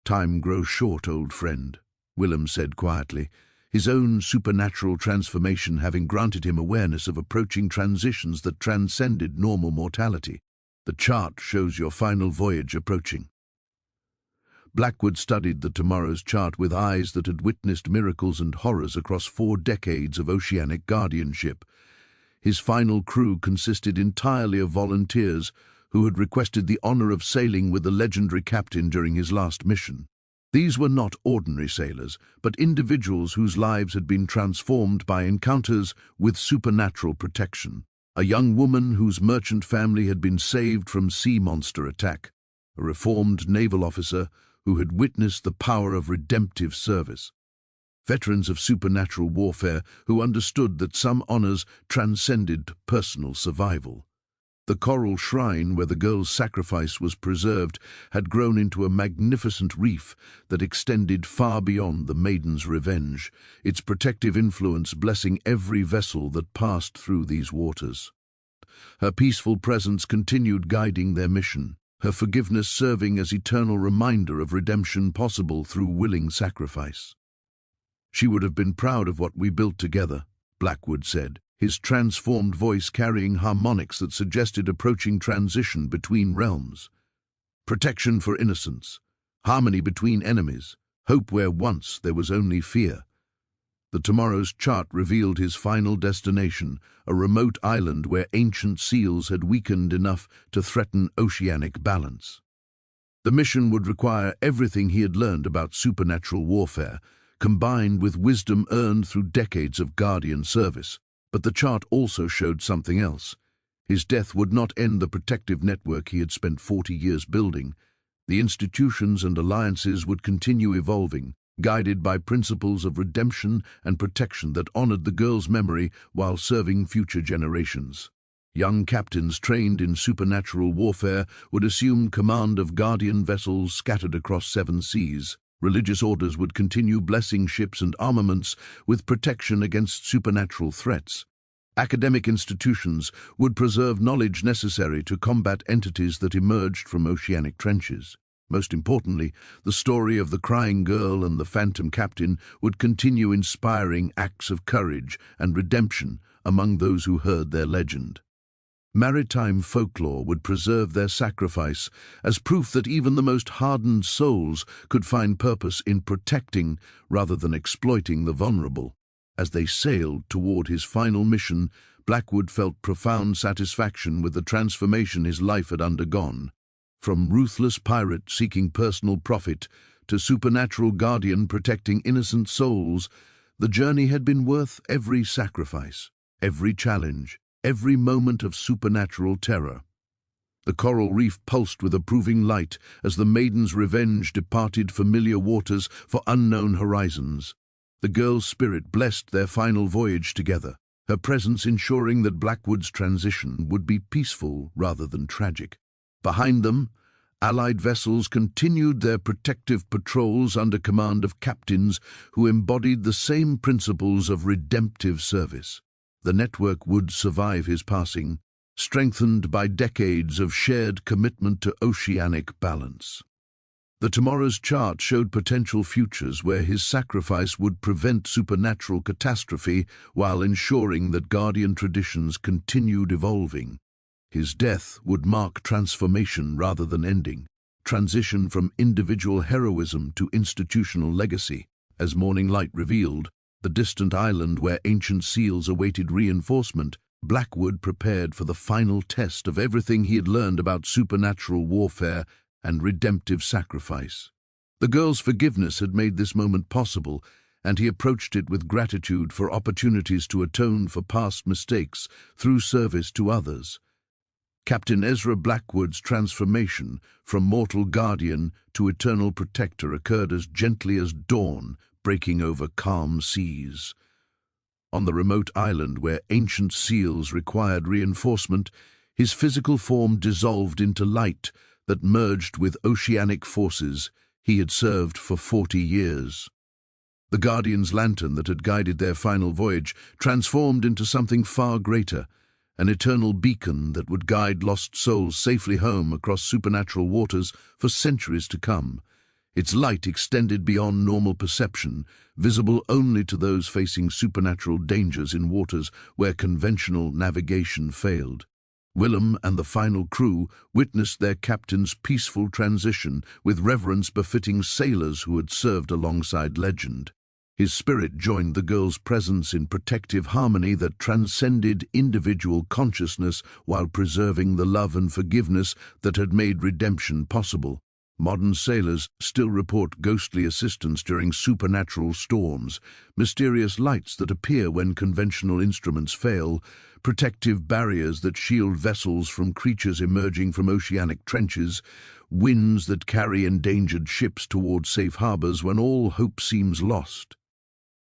"Time grows short, old friend," Willem said quietly, his own supernatural transformation having granted him awareness of approaching transitions that transcended normal mortality. "The chart shows your final voyage approaching." Blackwood studied the Tomorrow's chart with eyes that had witnessed miracles and horrors across 4 decades of oceanic guardianship. His final crew consisted entirely of volunteers who had requested the honor of sailing with the legendary captain during his last mission. These were not ordinary sailors, but individuals whose lives had been transformed by encounters with supernatural protection. A young woman whose merchant family had been saved from sea monster attack. A reformed naval officer who had witnessed the power of redemptive service. Veterans of supernatural warfare who understood that some honors transcended personal survival. The coral shrine where the girl's sacrifice was preserved had grown into a magnificent reef that extended far beyond the maiden's revenge, its protective influence blessing every vessel that passed through these waters. Her peaceful presence continued guiding their mission, her forgiveness serving as eternal reminder of redemption possible through willing sacrifice. "She would have been proud of what we built together," Blackwood said, his transformed voice carrying harmonics that suggested approaching transition between realms. Protection for innocence, harmony between enemies, hope where once there was only fear. The Tomorrow's chart revealed his final destination, a remote island where ancient seals had weakened enough to threaten oceanic balance. The mission would require everything he had learned about supernatural warfare, combined with wisdom earned through decades of guardian service. But the chart also showed something else. His death would not end the protective network he had spent 40 years building. The institutions and alliances would continue evolving, guided by principles of redemption and protection that honored the girl's memory while serving future generations. Young captains trained in supernatural warfare would assume command of guardian vessels scattered across 7 seas. Religious orders would continue blessing ships and armaments with protection against supernatural threats. Academic institutions would preserve knowledge necessary to combat entities that emerged from oceanic trenches. Most importantly, the story of the crying girl and the phantom captain would continue inspiring acts of courage and redemption among those who heard their legend. Maritime folklore would preserve their sacrifice as proof that even the most hardened souls could find purpose in protecting rather than exploiting the vulnerable. As they sailed toward his final mission, Blackwood felt profound satisfaction with the transformation his life had undergone. From ruthless pirate seeking personal profit to supernatural guardian protecting innocent souls, the journey had been worth every sacrifice, every challenge, every moment of supernatural terror. The coral reef pulsed with approving light as the maiden's revenge departed familiar waters for unknown horizons. The girl's spirit blessed their final voyage together, her presence ensuring that Blackwood's transition would be peaceful rather than tragic. Behind them, Allied vessels continued their protective patrols under command of captains who embodied the same principles of redemptive service. The network would survive his passing, strengthened by decades of shared commitment to oceanic balance. The Tomorrow's chart showed potential futures where his sacrifice would prevent supernatural catastrophe while ensuring that guardian traditions continued evolving. His death would mark transformation rather than ending, transition from individual heroism to institutional legacy. As morning light revealed the distant island where ancient seals awaited reinforcement, Blackwood prepared for the final test of everything he had learned about supernatural warfare and redemptive sacrifice. The girl's forgiveness had made this moment possible, and he approached it with gratitude for opportunities to atone for past mistakes through service to others. Captain Ezra Blackwood's transformation from mortal guardian to eternal protector occurred as gently as dawn breaking over calm seas. On the remote island where ancient seals required reinforcement, his physical form dissolved into light that merged with oceanic forces he had served for 40 years. The Guardian's lantern that had guided their final voyage transformed into something far greater, an eternal beacon that would guide lost souls safely home across supernatural waters for centuries to come. Its light extended beyond normal perception, visible only to those facing supernatural dangers in waters where conventional navigation failed. Willem and the final crew witnessed their captain's peaceful transition with reverence befitting sailors who had served alongside legend. His spirit joined the girl's presence in protective harmony that transcended individual consciousness while preserving the love and forgiveness that had made redemption possible. Modern sailors still report ghostly assistance during supernatural storms, mysterious lights that appear when conventional instruments fail, protective barriers that shield vessels from creatures emerging from oceanic trenches, winds that carry endangered ships toward safe harbors when all hope seems lost.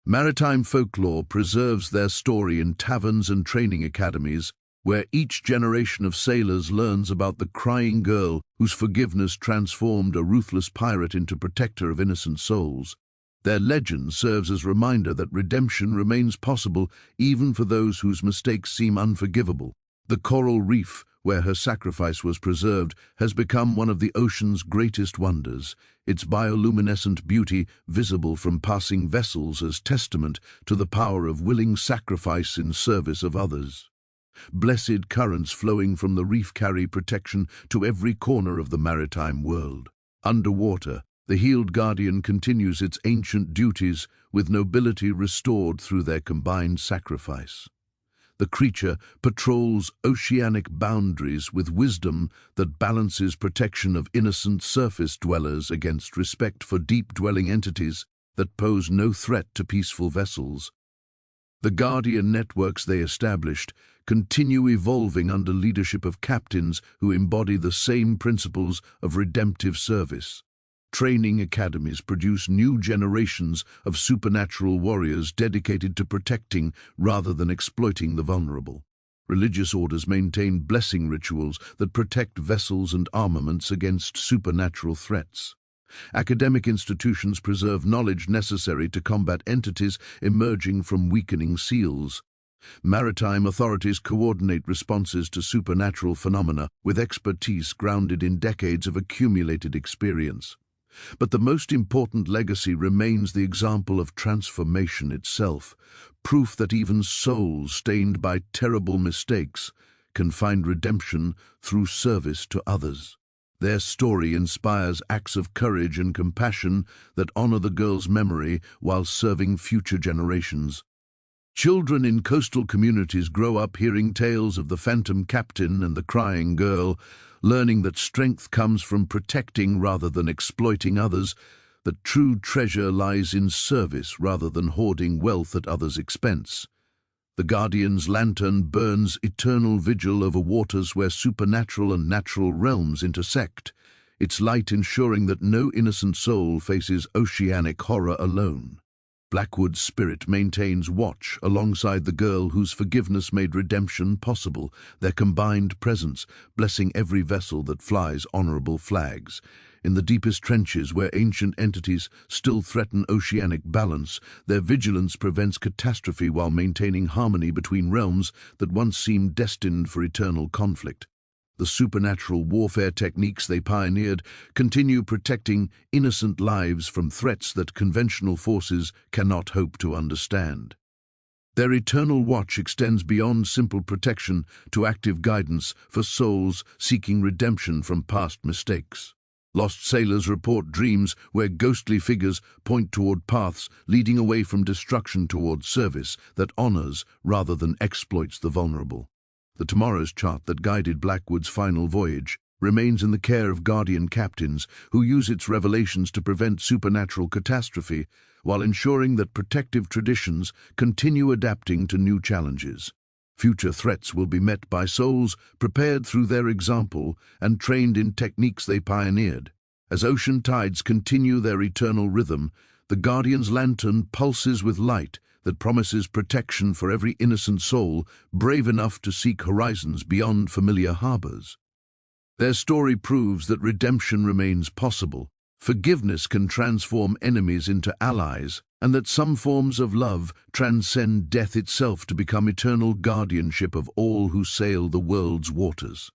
Maritime folklore preserves their story in taverns and training academies, where each generation of sailors learns about the crying girl whose forgiveness transformed a ruthless pirate into protector of innocent souls. Their legend serves as a reminder that redemption remains possible even for those whose mistakes seem unforgivable. The coral reef, where her sacrifice was preserved, has become one of the ocean's greatest wonders, its bioluminescent beauty visible from passing vessels as testament to the power of willing sacrifice in service of others. Blessed currents flowing from the reef carry protection to every corner of the maritime world. Underwater, the healed guardian continues its ancient duties with nobility restored through their combined sacrifice. The creature patrols oceanic boundaries with wisdom that balances protection of innocent surface dwellers against respect for deep-dwelling entities that pose no threat to peaceful vessels. The guardian networks they established continue evolving under leadership of captains who embody the same principles of redemptive service. Training academies produce new generations of supernatural warriors dedicated to protecting rather than exploiting the vulnerable. Religious orders maintain blessing rituals that protect vessels and armaments against supernatural threats. Academic institutions preserve knowledge necessary to combat entities emerging from weakening seals. Maritime authorities coordinate responses to supernatural phenomena with expertise grounded in decades of accumulated experience. But the most important legacy remains the example of transformation itself, proof that even souls stained by terrible mistakes can find redemption through service to others. Their story inspires acts of courage and compassion that honor the girl's memory while serving future generations. Children in coastal communities grow up hearing tales of the phantom captain and the crying girl, learning that strength comes from protecting rather than exploiting others, that true treasure lies in service rather than hoarding wealth at others' expense. The Guardian's lantern burns eternal vigil over waters where supernatural and natural realms intersect, its light ensuring that no innocent soul faces oceanic horror alone. Blackwood's spirit maintains watch alongside the girl whose forgiveness made redemption possible, their combined presence blessing every vessel that flies honorable flags. In the deepest trenches where ancient entities still threaten oceanic balance, their vigilance prevents catastrophe while maintaining harmony between realms that once seemed destined for eternal conflict. The supernatural warfare techniques they pioneered continue protecting innocent lives from threats that conventional forces cannot hope to understand. Their eternal watch extends beyond simple protection to active guidance for souls seeking redemption from past mistakes. Lost sailors report dreams where ghostly figures point toward paths leading away from destruction toward service that honors rather than exploits the vulnerable. The Tomorrow's chart that guided Blackwood's final voyage remains in the care of guardian captains who use its revelations to prevent supernatural catastrophe while ensuring that protective traditions continue adapting to new challenges. Future threats will be met by souls prepared through their example and trained in techniques they pioneered. As ocean tides continue their eternal rhythm, the Guardian's lantern pulses with light that promises protection for every innocent soul brave enough to seek horizons beyond familiar harbors. Their story proves that redemption remains possible, forgiveness can transform enemies into allies, and that some forms of love transcend death itself to become eternal guardianship of all who sail the world's waters.